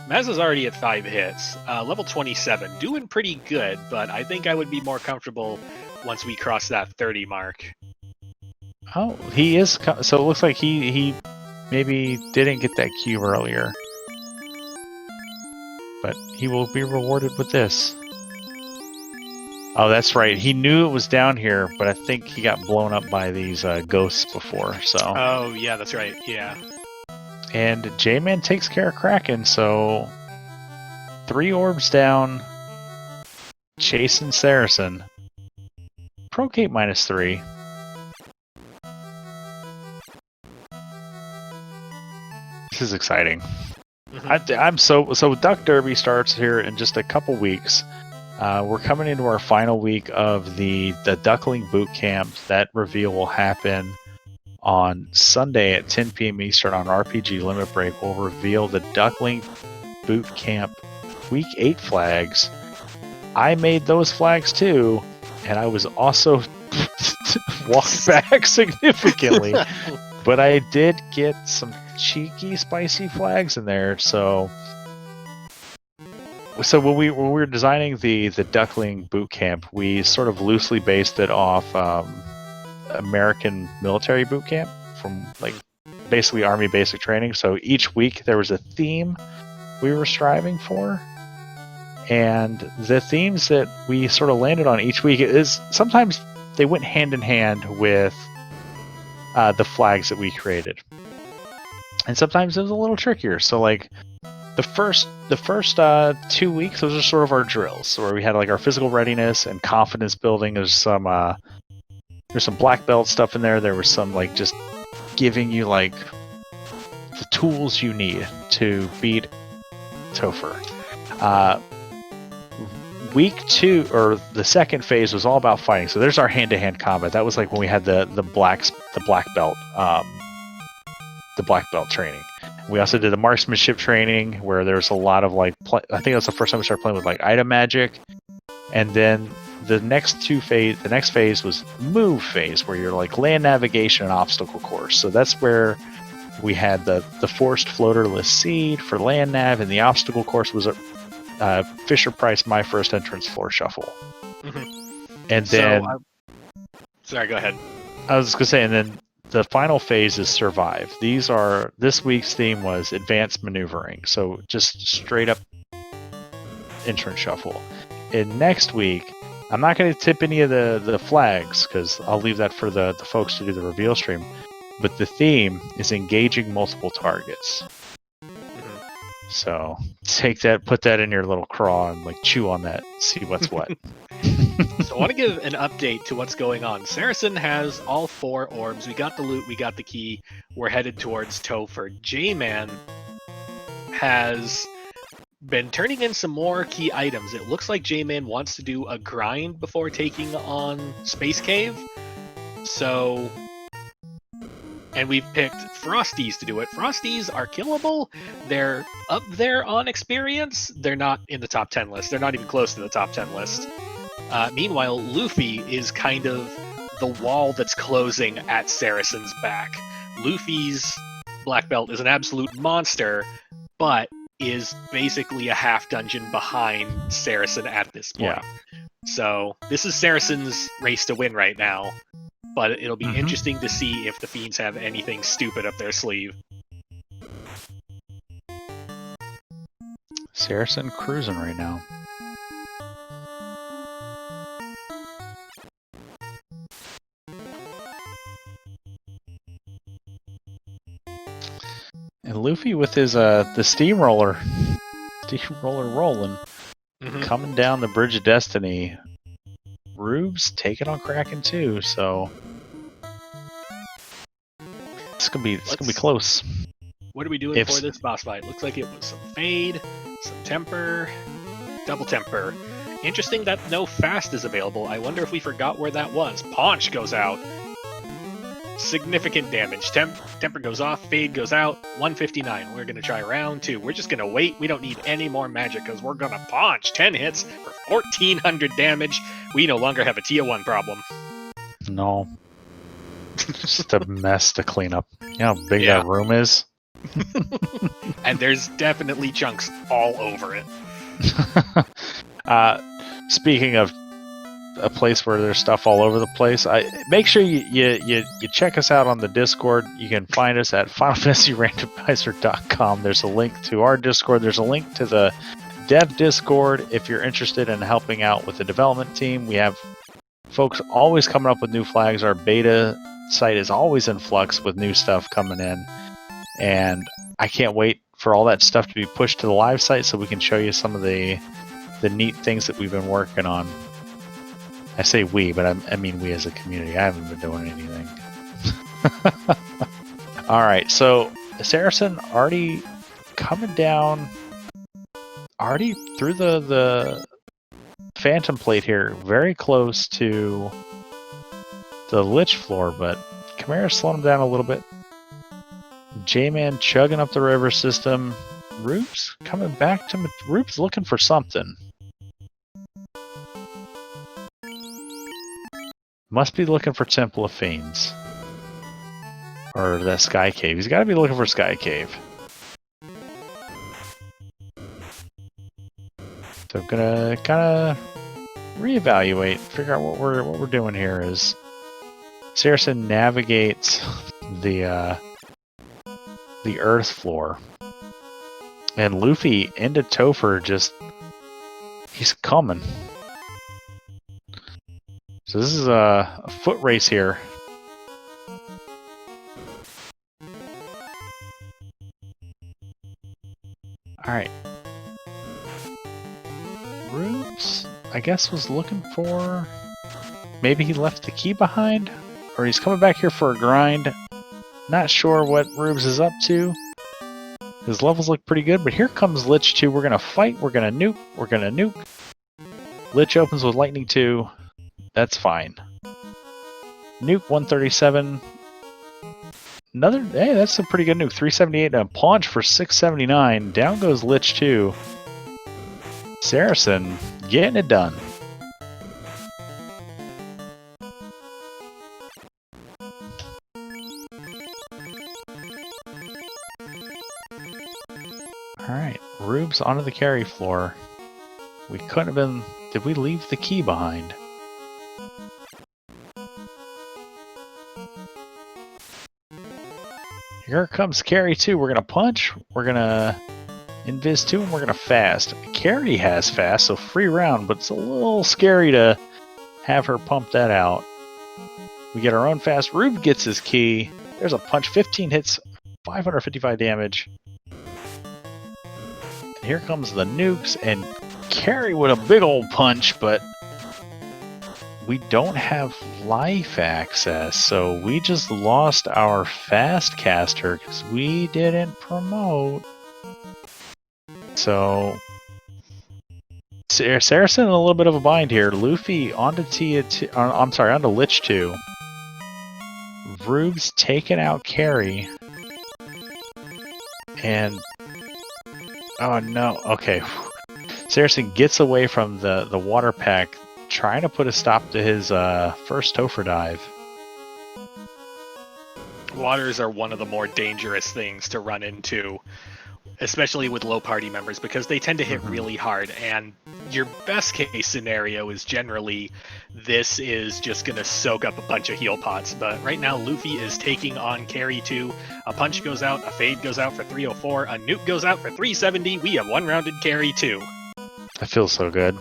Maz is already at 5 hits. Level 27. Doing pretty good, but I think I would be more comfortable once we cross that 30 mark. Oh, he is. So it looks like he maybe didn't get that cube earlier. But he will be rewarded with this. Oh, that's right. He knew it was down here, but I think he got blown up by these ghosts before. So. Oh, yeah, that's right. Yeah. And J-Man takes care of Kraken, so 3 orbs down. Chasing Saracen. Procate -3. This is exciting. Mm-hmm. I'm so Duck Derby starts here in just a couple weeks. We're coming into our final week of the Duckling Boot Camp. That reveal will happen on Sunday at 10 p.m. Eastern on RPG Limit Break. We'll reveal the Duckling Boot Camp Week 8 flags. I made those flags too, and I was also walked back significantly. But I did get some cheeky, spicy flags in there, so when we were designing the Duckling Boot Camp, we sort of loosely based it off American military boot camp from like basically Army basic training. So each week there was a theme we were striving for, and the themes that we sort of landed on each week is sometimes they went hand in hand with the flags that we created, and sometimes it was a little trickier. So like the first 2 weeks, those are sort of our drills, where we had like our physical readiness and confidence building. There's some black belt stuff in there. There was some like just giving you like the tools you need to beat Topher. Week 2, or the second phase, was all about fighting. So there's our hand-to-hand combat. That was like when we had the black belt training. We also did the marksmanship training, where there's a lot of like I think that's the first time we started playing with like item magic. And then the next phase was move phase, where you're like land navigation and obstacle course. So that's where we had the forced floaterless seed for land nav, and the obstacle course was a Fisher Price My First Entrance floor shuffle. Mm-hmm. And then sorry, go ahead. I was gonna say, and then the final phase is survive. This week's theme was advanced maneuvering, so just straight up entrance shuffle. And next week, I'm not going to tip any of the flags because I'll leave that for the folks to do the reveal stream. But the theme is engaging multiple targets. So take that, put that in your little craw and like chew on that, see what's what. So I want to give an update to what's going on. Saracen has all 4 orbs. We got the loot, we got the key. We're headed towards Topher. J-Man has been turning in some more key items. It looks like J-Man wants to do a grind before taking on Space Cave. So, and we've picked Frosties to do it. Frosties are killable. They're up there on experience. They're not in the top 10 list. They're not even close to the top 10 list. Meanwhile, Luffy is kind of the wall that's closing at Saracen's back. Luffy's black belt is an absolute monster, but is basically a half dungeon behind Saracen at this point. Yeah. So this is Saracen's race to win right now, but it'll be interesting to see if the Fiends have anything stupid up their sleeve. Saracen cruising right now. And Luffy with his the steamroller rolling, coming down the Bridge of Destiny. Rube's taking on Kraken too, so it's gonna be close. What are we doing for this boss fight? Looks like it was some fade, some temper, double temper. Interesting that no fast is available. I wonder if we forgot where that was. Paunch goes out. Significant damage. Temper goes off, fade goes out, 159. We're going to try round 2. We're just going to wait. We don't need any more magic because we're going to punch 10 hits for 1,400 damage. We no longer have a tier 1 problem. No. Just a mess to clean up. You know how big that room is? And there's definitely chunks all over it. Speaking of a place where there's stuff all over the place, make sure you check us out on the Discord. You can find us at FinalFantasyRandomizer.com. There's a link to our Discord. There's a link to the Dev Discord if you're interested in helping out with the development team. We have folks always coming up with new flags. Our beta site is always in flux with new stuff coming in, and I can't wait for all that stuff to be pushed to the live site so we can show you some of the neat things that we've been working on. I say we, but I mean we as a community. I haven't been doing anything. Alright, so Saracen already coming down, already through the Phantom Plate here, very close to the Lich floor, but Chimera's slowing him down a little bit. J-Man chugging up the river system. Rube's coming back to... Rube's looking for something. Must be looking for Temple of Fiends. Or that Sky Cave. He's got to be looking for Sky Cave. So I'm gonna kind of reevaluate, figure out what we're doing here. Is Saracen navigates the Earth floor, and Luffy into Topher he's coming. So this is a foot race here. Alright. Rubes, I guess, was looking for... Maybe he left the key behind? Or he's coming back here for a grind. Not sure what Rubes is up to. His levels look pretty good, but here comes Lich 2. We're going to fight, we're going to nuke, we're going to nuke. Lich opens with Lightning 2. That's fine. Nuke 137. Another, hey, that's a pretty good nuke. 378 and a paunch for 679. Down goes Lich 2. Saracen getting it done. Alright, Rube's onto the carry floor. We couldn't have been... Did we leave the key behind? Here comes Carry 2. We're going to punch, we're going to invis 2, and we're going to fast. Carry has fast, so free round, but it's a little scary to have her pump that out. We get our own fast. Rube gets his key. There's a punch. 15 hits, 555 damage. And here comes the nukes and Carrie with a big old punch, but we don't have life access, so we just lost our fast caster because we didn't promote. So Saracen in a little bit of a bind here. Luffy onto Tia. I'm sorry, onto Lich 2. Rube's taken out Carrie. And oh no, okay. Saracen gets away from the water pack, trying to put a stop to his first Topher dive. Waters are one of the more dangerous things to run into, especially with low party members, because they tend to hit really hard, and your best case scenario is generally this is just going to soak up a bunch of heal pots. But right now Luffy is taking on Carry 2. A punch goes out, a fade goes out for 304, a nuke goes out for 370. We have one-rounded Carry 2. That feels so good.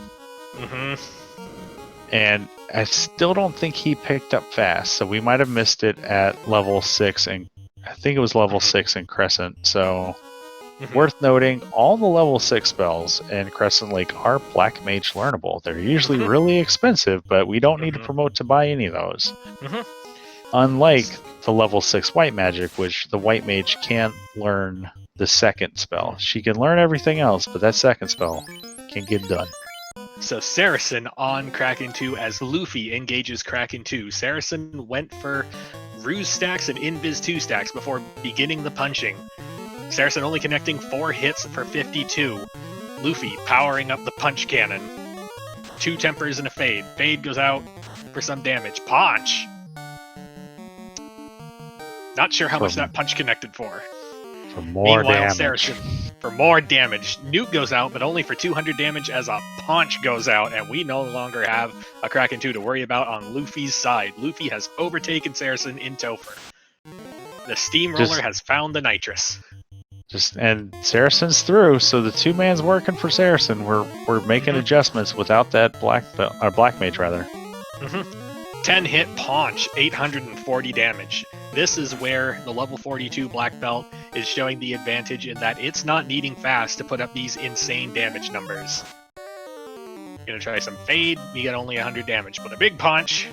And I still don't think he picked up fast, so we might have missed it at level 6, and I think it was level 6 in Crescent. So worth noting, all the level 6 spells in Crescent Lake are Black Mage learnable. They're usually really expensive, but we don't need to promote to buy any of those. Unlike the level 6 White Magic, which the White Mage can't learn the second spell. She can learn everything else, but that second spell can't get done. So Saracen on Kraken 2 as Luffy engages Kraken 2. Saracen went for Ruse stacks and Invis 2 stacks before beginning the punching. Saracen only connecting 4 hits for 52. Luffy powering up the punch cannon. 2 tempers and a fade. Fade goes out for some damage. Punch! Not sure how much that punch connected for. For more Meanwhile, damage. Saracen for more damage. Nuke goes out, but only for 200 damage as a punch goes out, and we no longer have a Kraken 2 to worry about on Luffy's side. Luffy has overtaken Saracen in Topher. The Steamroller has found the nitrous. And Saracen's through, so the 2-man's working for Saracen. We're making adjustments without that black mage rather. 10 hit punch, 840 damage. This is where the level 42 black belt is showing the advantage in that it's not needing fast to put up these insane damage numbers. Gonna try some fade, we get only 100 damage, but a big punch,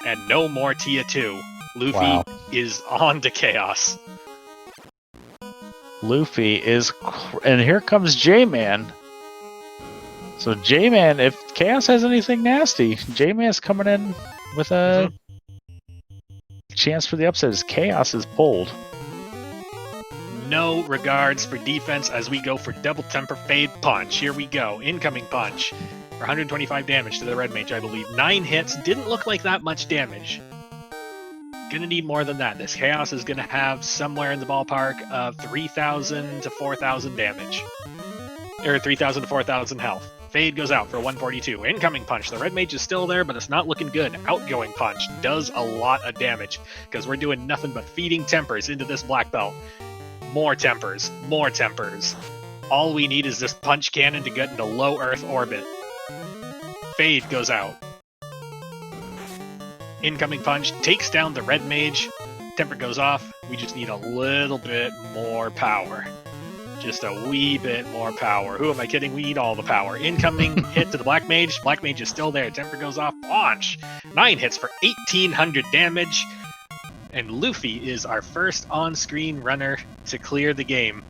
and no more Tia 2. Luffy is on to Chaos. Luffy is, and here comes J-Man. So J-Man, if Chaos has anything nasty, J-Man's coming in with a chance for the upset as Chaos is pulled. No regards for defense as we go for double temper fade punch. Here we go. Incoming punch for 125 damage to the red mage, I believe. 9 hits. Didn't look like that much damage. Gonna need more than that. This Chaos is gonna have somewhere in the ballpark of 3,000 to 4,000 damage. Or 3,000 to 4,000 health. Fade goes out for 142. Incoming punch. The red mage is still there, but it's not looking good. Outgoing punch does a lot of damage because we're doing nothing but feeding tempers into this black belt. More tempers. More tempers. All we need is this punch cannon to get into low Earth orbit. Fade goes out. Incoming punch takes down the red mage. Temper goes off. We just need a little bit more power. Just a wee bit more power. Who am I kidding? We need all the power. Incoming hit to the black mage. Black mage is still there. Temper goes off. Launch. 9 hits for 1,800 damage. And Luffy is our first on-screen runner to clear the game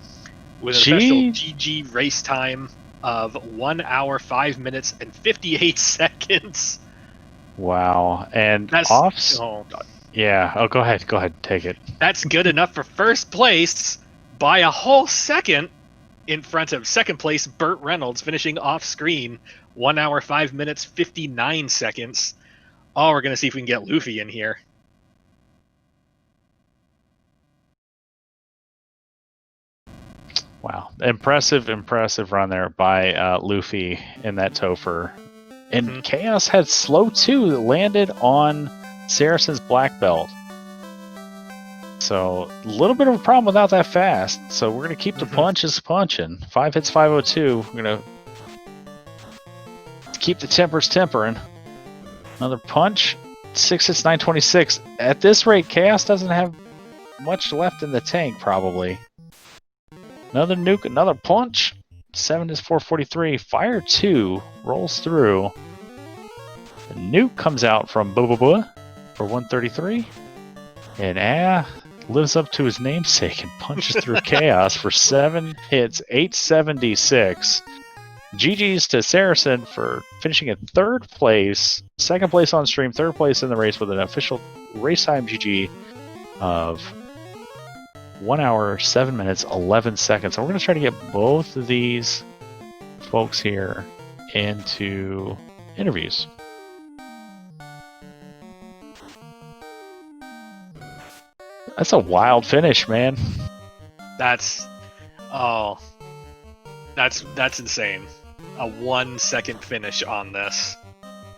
with an official GG race time of 1 hour, 5 minutes, and 58 seconds. Wow. And that's yeah. Oh, go ahead. Take it. That's good enough for first place by a whole second in front of second place Burt Reynolds, finishing off screen 1 hour, 5 minutes, 59 seconds. Oh, we're going to see if we can get Luffy in here. Wow. Impressive run there by Luffy in that Topher. And Chaos had slow 2 that landed on Saracen's black belt. So, a little bit of a problem without that fast. So, we're going to keep the punches punching. 5 hits, 502. We're going to keep the tempers tempering. Another punch. 6 hits, 926. At this rate, Chaos doesn't have much left in the tank, probably. Another nuke, another punch. 7 is 443. Fire 2 rolls through. The nuke comes out from Boba for 133. And lives up to his namesake and punches through Chaos for 7 hits, 876. GG's to Saracen for finishing in 3rd place, 2nd place on stream, 3rd place in the race with an official race time GG of 1 hour, 7 minutes, 11 seconds. So we're going to try to get both of these folks here into interviews. That's a wild finish, man. That's insane. A 1 second finish on this,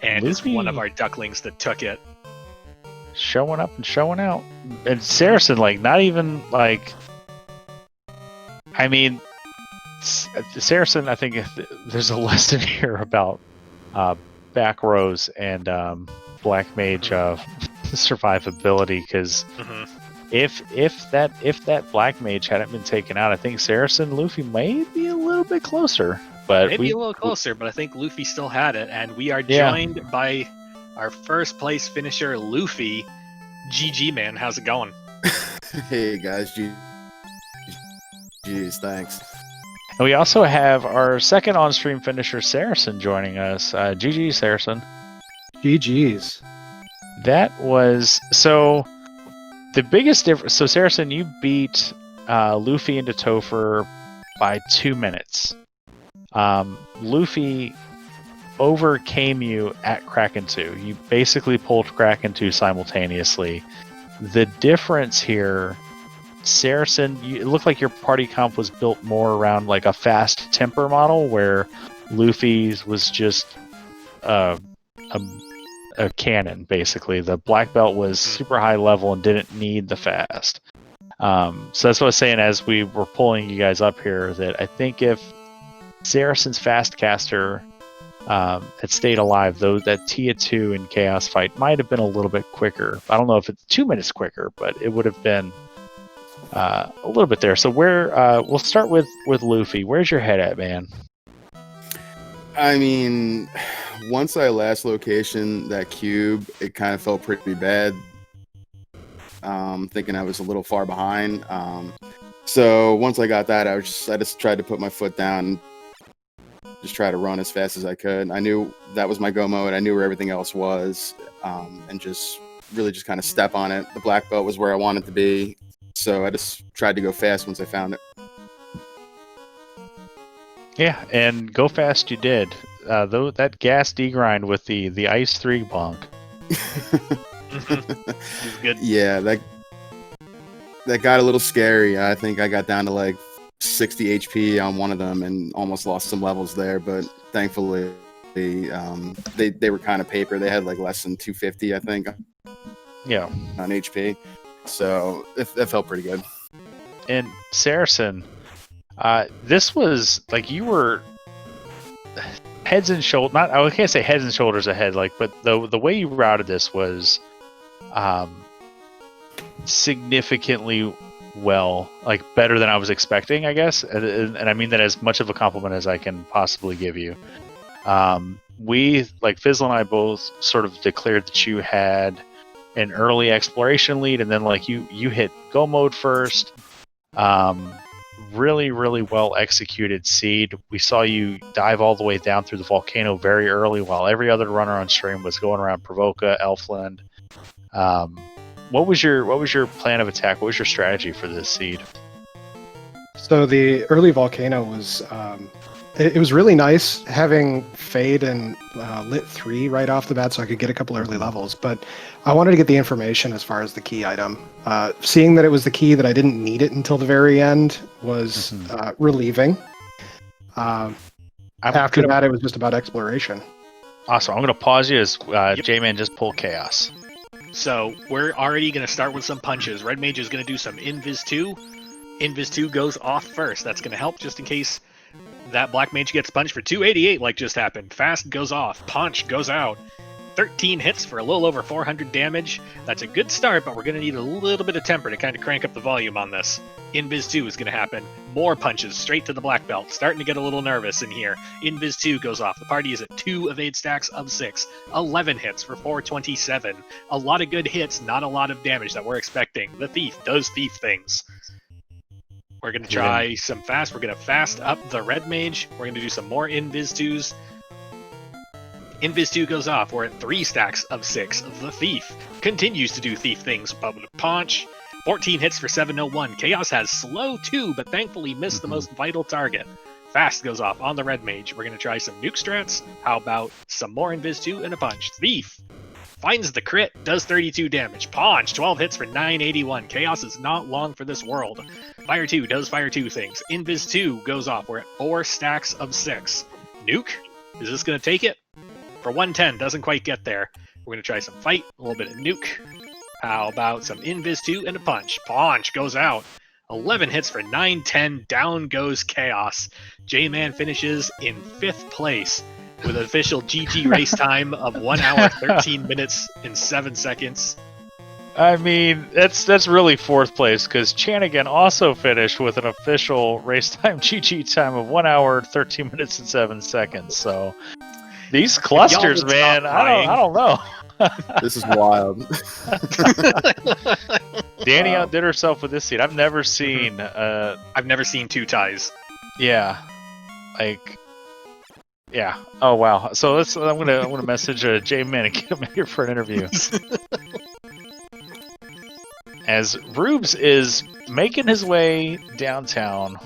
and it's one of our ducklings that took it. Showing up and showing out. And Saracen, like, not even, like... I mean, Saracen, I think there's a lesson here about back rows and Black Mage survivability, because if that Black Mage hadn't been taken out, I think Saracen Luffy may be a little bit closer. But maybe a little closer, but I think Luffy still had it, and we are joined by our 1st place finisher, Luffy. GG, man. How's it going? Hey, guys. GG's, thanks. And we also have our 2nd on-stream finisher, Saracen, joining us. GG, Saracen. GG's. That was... So, the biggest difference... So, Saracen, you beat Luffy into Topher by 2 minutes. Luffy overcame you at Kraken 2. You basically pulled Kraken 2 simultaneously. The difference here, Saracen, it looked like your party comp was built more around like a fast temper model, where Luffy's was just a cannon, basically. The black belt was super high level and didn't need the fast. So that's what I was saying as we were pulling you guys up here, that I think if Saracen's fast caster had stayed alive, though, that Tia 2 and Chaos fight might have been a little bit quicker. I don't know if it's 2 minutes quicker, but it would have been a little bit there. So we'll start with Luffy. Where's your head at, man? I mean, once I last location that cube, it kind of felt pretty bad. Thinking I was a little far behind. So once I got that, I just tried to put my foot down and just try to run as fast as I could. I knew that was my go mode. I knew where everything else was, and just really just kind of step on it. The black belt was where I wanted to be, so I just tried to go fast once I found it. Yeah, and go fast you did. Though that gas degrind with the ice 3 bonk. Good. Yeah, that got a little scary. I think I got down to like 60 HP on one of them and almost lost some levels there, but thankfully they were kind of paper. They had like less than 250, I think. Yeah. On HP. So it felt pretty good. And Saracen, this was like you were heads and shoulders. I can't say heads and shoulders ahead, like, but the way you routed this was significantly well, like better than I was expecting, I guess, and I mean that as much of a compliment as I can possibly give you. We, like Fizzle and I, both sort of declared that you had an early exploration lead, and then like you hit go mode first. Really, really well executed seed. We saw you dive all the way down through the volcano very early, while every other runner on stream was going around Provoca, Elfland. What was your plan of attack? What was your strategy for this seed? So the early volcano was it was really nice having Fade and Lit 3 right off the bat, so I could get a couple early levels. But I wanted to get the information as far as the key item. Seeing that it was the key, that I didn't need it until the very end, was relieving. After that, it was just about exploration. Awesome. I'm going to pause you as J-Man just pulled Chaos. So we're already going to start with some punches. Red Mage is going to do some Invis 2. Invis 2 goes off first. That's going to help just in case that Black Mage gets punched for 288 like just happened. Fast goes off. Punch goes out. 13 hits for a little over 400 damage. That's a good start, but we're going to need a little bit of temper to kind of crank up the volume on this. Invis 2 is going to happen. More punches straight to the black belt. Starting to get a little nervous in here. Invis 2 goes off. The party is at 2 evade stacks of 6. 11 hits for 427. A lot of good hits, not a lot of damage that we're expecting. The Thief does thief things. We're going to try some fast. We're going to fast up the Red Mage. We're going to do some more Invis 2s. Invis 2 goes off. We're at 3 stacks of 6. The Thief continues to do thief things. Public Punch. 14 hits for 701. Chaos has slow 2, but thankfully missed the most vital target. Fast goes off on the Red Mage. We're going to try some nuke strats. How about some more Invis 2 and a punch? Thief finds the crit, does 32 damage. Punch, 12 hits for 981. Chaos is not long for this world. Fire 2 does Fire 2 things. Invis 2 goes off. We're at 4 stacks of 6. Nuke, is this going to take it? For 110, doesn't quite get there. We're going to try some fight, a little bit of nuke. How about some Invis 2 and a punch? Punch goes out. 11 hits for 910. Down goes Chaos. J-Man finishes in 5th place with an official GG race time of 1 hour, 13 minutes, and 7 seconds. I mean, that's really 4th place, because Chanigan also finished with an official race time GG time of 1 hour, 13 minutes, and 7 seconds. So these clusters, man, I don't know. This is wild. Danny outdid herself with this seed. I've never seen 2 ties. Yeah. Yeah. Oh wow. So I'm gonna message J-Man and get him in here for an interview. As Rubes is making his way downtown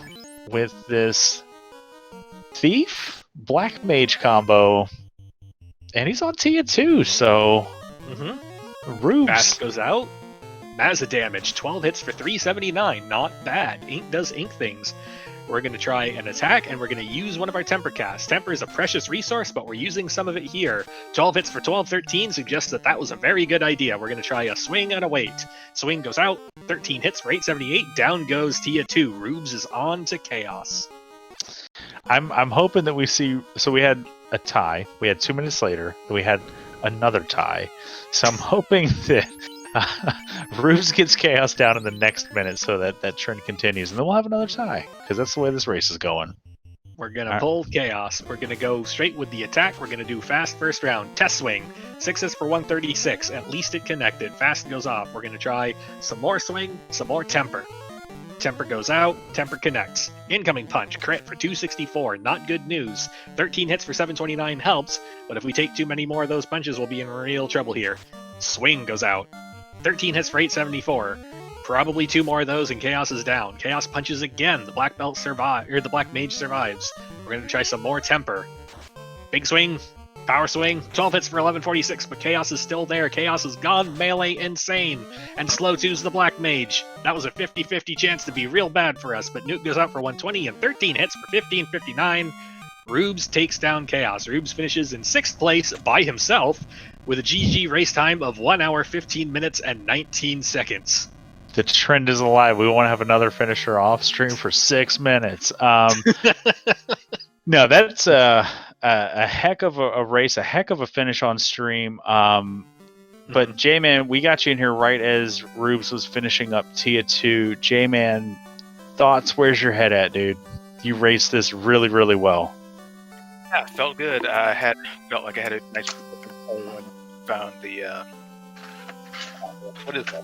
with this Thief Black Mage combo. And he's on Tia too, so Rubes Fast goes out. Mazza damage, 12 hits for 379, not bad. Ink does ink things. We're going to try an attack, and we're going to use one of our Temper casts. Temper is a precious resource, but we're using some of it here. 12 hits for 1213 suggests that was a very good idea. We're going to try a swing and a wait. Swing goes out, 13 hits for 878, down goes Tia 2. Rubes is on to Chaos. I'm hoping that we see. So we had a tie. We had 2 minutes later. We had another tie. So I'm hoping that Rubes gets Chaos down in the next minute, so that trend continues, and then we'll have another tie, because that's the way this race is going. We're going to pull Chaos. We're going to go straight with the attack. We're going to do fast first round. Test swing. 6s for 136. At least it connected. Fast goes off. We're going to try some more swing, some more temper. Temper goes out. Temper connects. Incoming punch. Crit for 264. Not good news. 13 hits for 729 helps, but if we take too many more of those punches, we'll be in real trouble here. Swing goes out. 13 hits for 874. Probably 2 more of those and Chaos is down. Chaos punches again. The black belt the black mage survives. We're going to try some more temper. Big swing. Power swing. 12 hits for 1146, but Chaos is still there. Chaos has gone melee insane. And slow 2's the black mage. That was a 50-50 chance to be real bad for us, but Nuke goes out for 120 and 13 hits for 1559. Rubes takes down Chaos. Rubes finishes in 6th place by himself with a GG race time of 1 hour, 15 minutes, and 19 seconds. The trend is alive. We want to have another finisher off stream for 6 minutes. No, that's a heck of a race, a heck of a finish on stream. But J-Man, we got you in here right as Rubes was finishing up Tia 2. J-Man, thoughts? Where's your head at, dude? You raced this really, really well. Yeah, it felt good. Felt like I had a nice and found the what is that?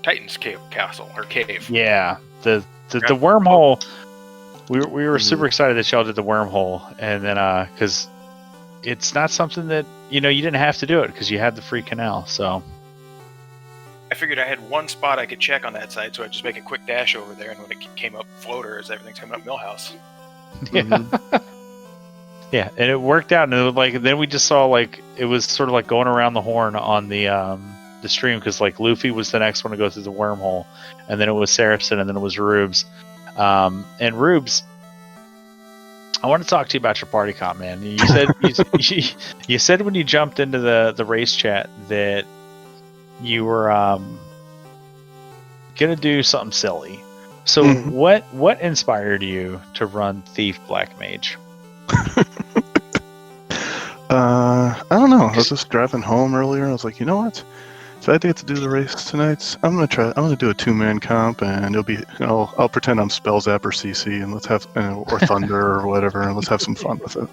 Titan's castle or cave. Yeah, the wormhole. We were super excited that y'all did the wormhole, and then because it's not something that you didn't have to do it because you had the free canal. So I figured I had one spot I could check on that side, so I'd just make a quick dash over there, and when it came up floaters, everything's coming up Millhouse. Yeah. Yeah, and it worked out, and it was then we just saw it was sort of like going around the horn on the stream, because Luffy was the next one to go through the wormhole, and then it was Saracen, and then it was Rubes. And Rubes, I want to talk to you about your party comp, man. You said you said when you jumped into the race chat that you were gonna do something silly. So what inspired you to run Thief Black Mage? I don't know. I was just driving home earlier. I was like, you know what? If I get to do the race tonight, I'm gonna do a 2-man comp, and I'll pretend I'm Spellzap or CC, and let's have or Thunder or whatever, and let's have some fun with it.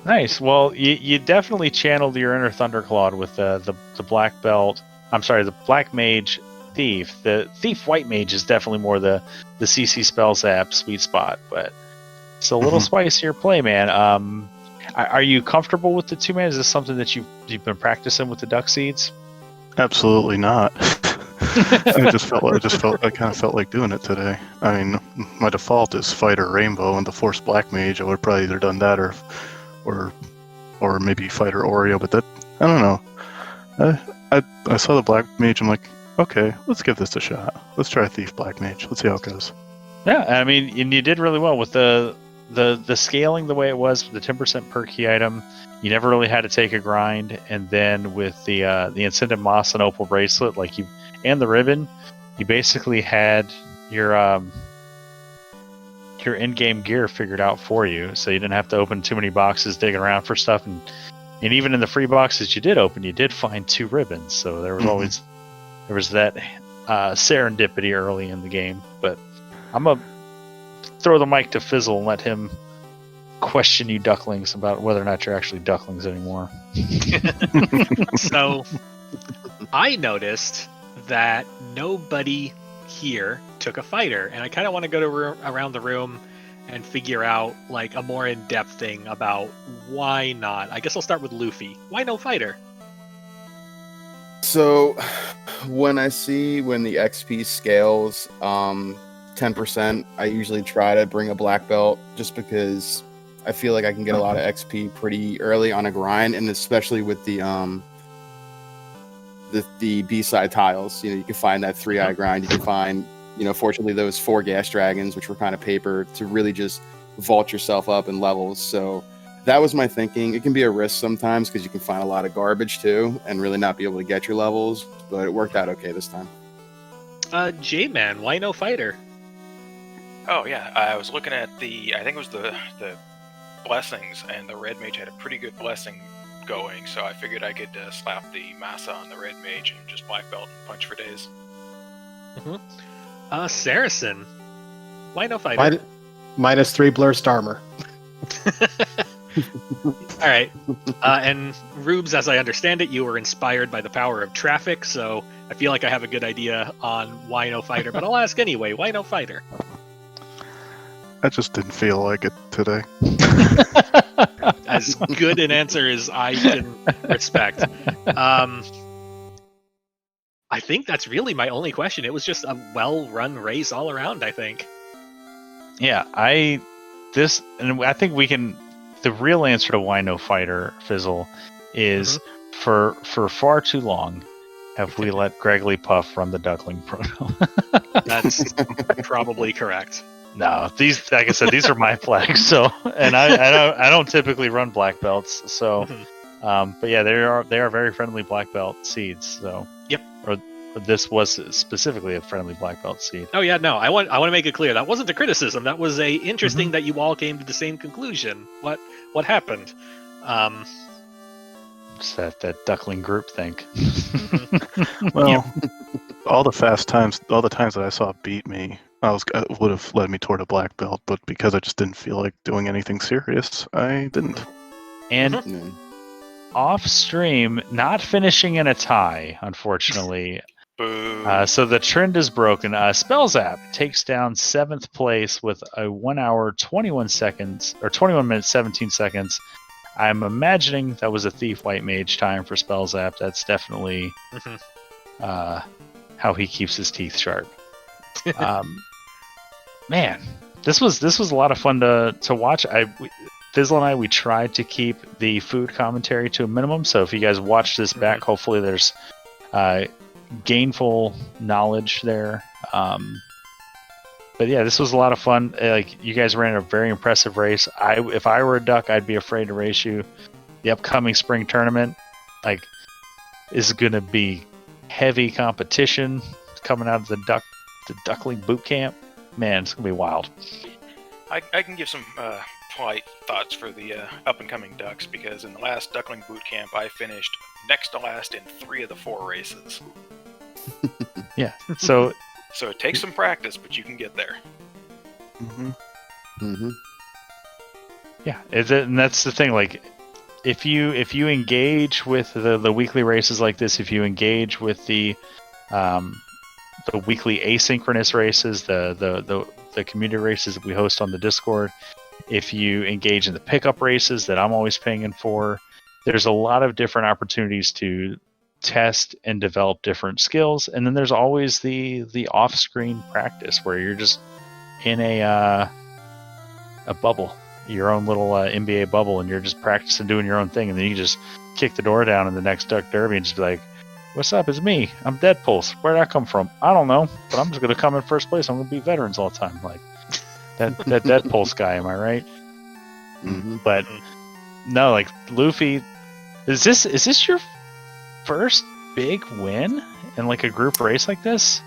Nice. Well, you definitely channeled your inner Thunderclawed with the black belt. I'm sorry, the black mage thief. The thief white mage is definitely more the CC spell zap sweet spot, but it's a little spicier play, man. Are you comfortable with the 2-man? Is this something that you've been practicing with the duck seeds? Absolutely not. I kind of felt like doing it today. I mean, my default is fighter rainbow and the force black mage. I would have probably either done that or maybe fighter Oreo, but that I don't know. I saw the black mage. I'm like, okay, let's give this a shot. Let's try thief black mage. Let's see how it goes. Yeah, I mean, and you did really well with the scaling the way it was, the 10% per key item. You never really had to take a grind, and then with the incentive moss and opal bracelet, and the ribbon, you basically had your in-game gear figured out for you, so you didn't have to open too many boxes digging around for stuff, and even in the free boxes you did open, you did find 2 ribbons, so there was that serendipity early in the game. But I'm gonna throw the mic to Fizzle and let him question you ducklings about whether or not you're actually ducklings anymore. So I noticed that nobody here took a fighter, and I kind of want to go around the room and figure out like a more in-depth thing about why not. I guess I'll start with Luffy. Why no fighter? So when the XP scales 10%, I usually try to bring a black belt just because I feel like I can get a lot of XP pretty early on a grind, and especially with the B-side tiles. You can find that 3-eye grind. You can find, fortunately, those 4 gas dragons, which were kind of paper, to really just vault yourself up in levels. So that was my thinking. It can be a risk sometimes because you can find a lot of garbage too and really not be able to get your levels, but it worked out okay this time. J-Man, why no fighter? Oh yeah, I was looking at I think it was the blessings, and the red mage had a pretty good blessing going, so I figured I could slap the massa on the red mage and just black belt and punch for days. Saracen, why no fighter? -3 blur starmer. All right. And Rubes, as I understand it, you were inspired by the power of traffic, so I feel like I have a good idea on why no fighter, but I'll ask anyway, why no fighter? I just didn't feel like it today. As good an answer as I can respect. I think that's really my only question. It was just a well-run race all around, I think. Yeah, I think we can. The real answer to why no fighter, Fizzle, is for far too long have we let Gregory Puff run the Duckling Proto. That's probably correct. No, like I said, these are my flags. So, and I don't typically run black belts. So, but yeah, they are very friendly black belt seeds. So, yep. Or this was specifically a friendly black belt seed. Oh yeah, no, I want to make it clear that wasn't a criticism. That was a interesting that you all came to the same conclusion. What happened? It's that duckling group think. Well, all the times that I saw it beat me, would have led me toward a black belt, but because I just didn't feel like doing anything serious, I didn't. And off stream, not finishing in a tie, unfortunately. So the trend is broken. Spellzap takes down 7th place with a 1 hour 21 seconds, or 21 minutes 17 seconds. I'm imagining that was a Thief White Mage time for Spellzap. That's definitely how he keeps his teeth sharp. Man, this was a lot of fun to watch. Fizzle and I, we tried to keep the food commentary to a minimum. So if you guys watch this back, hopefully there's gainful knowledge there. But yeah, this was a lot of fun. Like, you guys ran a very impressive race. If I were a duck, I'd be afraid to race you. The upcoming spring tournament, is going to be heavy competition coming out of the Duckling boot camp. Man, it's going to be wild. I can give some polite thoughts for the up-and-coming ducks, because in the last Duckling Boot Camp, I finished next to last in 3 of the 4 races. Yeah. So So it takes some practice, but you can get there. yeah, and that's the thing. Like, if you engage with the weekly races like this, if you engage with the weekly asynchronous races, the community races that we host on the Discord, if you engage in the pickup races that I'm always paying for, there's a lot of different opportunities to test and develop different skills. And then there's always the off-screen practice where you're just in a bubble, your own little NBA bubble, and you're just practicing doing your own thing. And then you just kick the door down in the next Duck Derby and just be like, "What's up? It's me. I'm Deadpulse. Where'd I come from? I don't know, but I'm just gonna come in first place. I'm gonna beat veterans all the time." Like that Deadpulse guy, am I right? But no, like Luffy, is this your first big win in like a group race like this?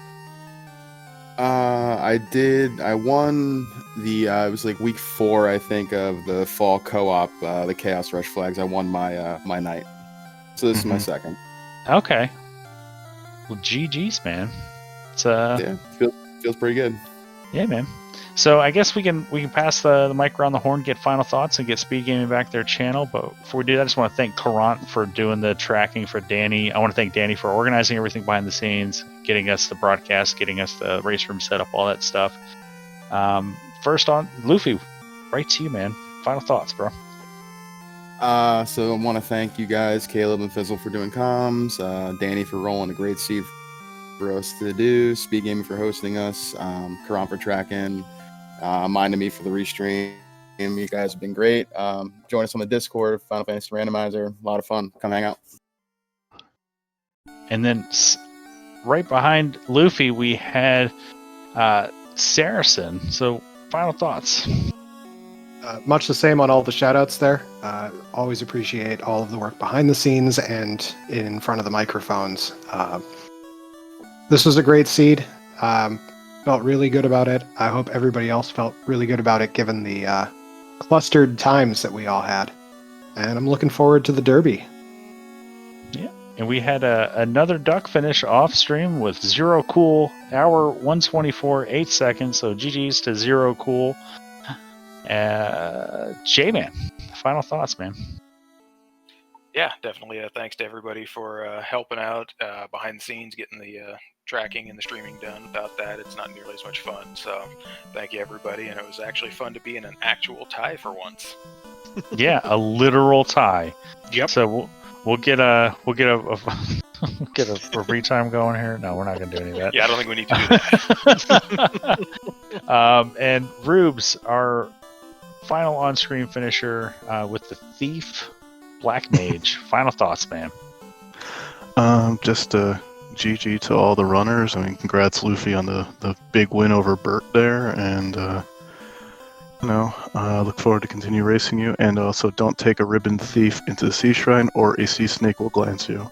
I won the it was like week 4, I think, of the fall co-op, the Chaos Rush flags. I won my my night, so this is my second. Okay. Well, GG's, man. It's Yeah, feels pretty good. Yeah, man. So I guess we can pass the mic around the horn, get final thoughts, and get SpeedGaming back their channel. But before we do that, I just want to thank Karant for doing the tracking for Danny. I want to thank Danny for organizing everything behind the scenes, getting us the broadcast, getting us the race room set up, all that stuff. First on, Luffy, right to you, man. Final thoughts, bro. So I want to thank you guys, Caleb and Fizzle, for doing comms, Danny for rolling a great seed for us to do, SpeedGaming for hosting us, Karan for tracking, Mind Me for the restream. You guys have been great. Join us on the Discord, Final Fantasy Randomizer. A lot of fun. Come hang out. And then right behind Luffy, we had Saracen. So final thoughts. Much the same on all the shoutouts there. Always appreciate all of the work behind the scenes and in front of the microphones. This was a great seed. Felt really good about it. I hope everybody else felt really good about it, given the clustered times that we all had. And I'm looking forward to the Derby. Yeah. And we had another duck finish off stream with Zero Cool, hour 124, 8 seconds. So GG's to Zero Cool. J-Man, final thoughts, man. Yeah, definitely. Thanks to everybody for helping out behind the scenes, getting the tracking and the streaming done. Without that, it's not nearly as much fun. So thank you, everybody. And it was actually fun to be in an actual tie for once. Yeah, a literal tie. Yep. So we'll get a get a free time going here. No, we're not going to do any of that. Yeah, I don't think we need to do that. And Rubes, our final on-screen finisher with the Thief Black Mage. Final thoughts, man. Just GG to all the runners. I mean, congrats, Luffy, on the big win over Bert there, and look forward to continue racing you. And also, don't take a ribbon thief into the sea shrine, or a sea snake will glance you.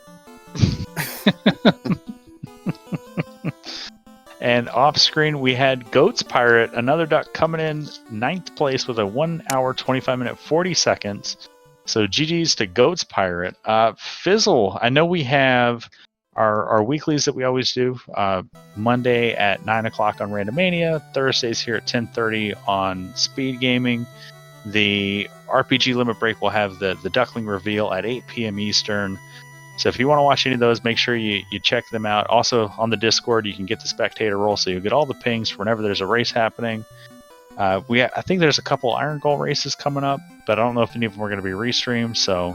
And off screen, we had Goats Pirate, another duck, coming in 9th place with a 1 hour, 25 minute, 40 seconds. So GG's to Goats Pirate. Fizzle, I know we have our weeklies that we always do. Monday at 9 o'clock on Randomania, Thursdays here at 10:30 on Speed Gaming. The RPG Limit Break will have the Duckling reveal at 8 p.m. Eastern. So if you want to watch any of those, make sure you check them out. Also on the Discord, you can get the spectator role, so you'll get all the pings whenever there's a race happening. I think there's a couple Iron Goal races coming up, but I don't know if any of them are going to be restreamed. So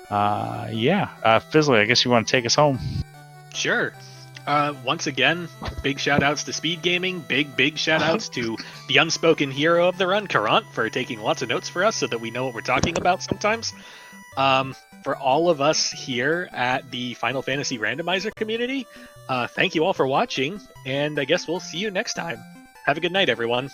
Fizzly, I guess you want to take us home. Sure. Once again, big shout outs to Speed Gaming, big shout outs to the unspoken hero of the run, Karant, for taking lots of notes for us so that we know what we're talking about sometimes. For all of us here at the Final Fantasy Randomizer community, thank you all for watching, and I guess we'll see you next time. Have a good night, everyone.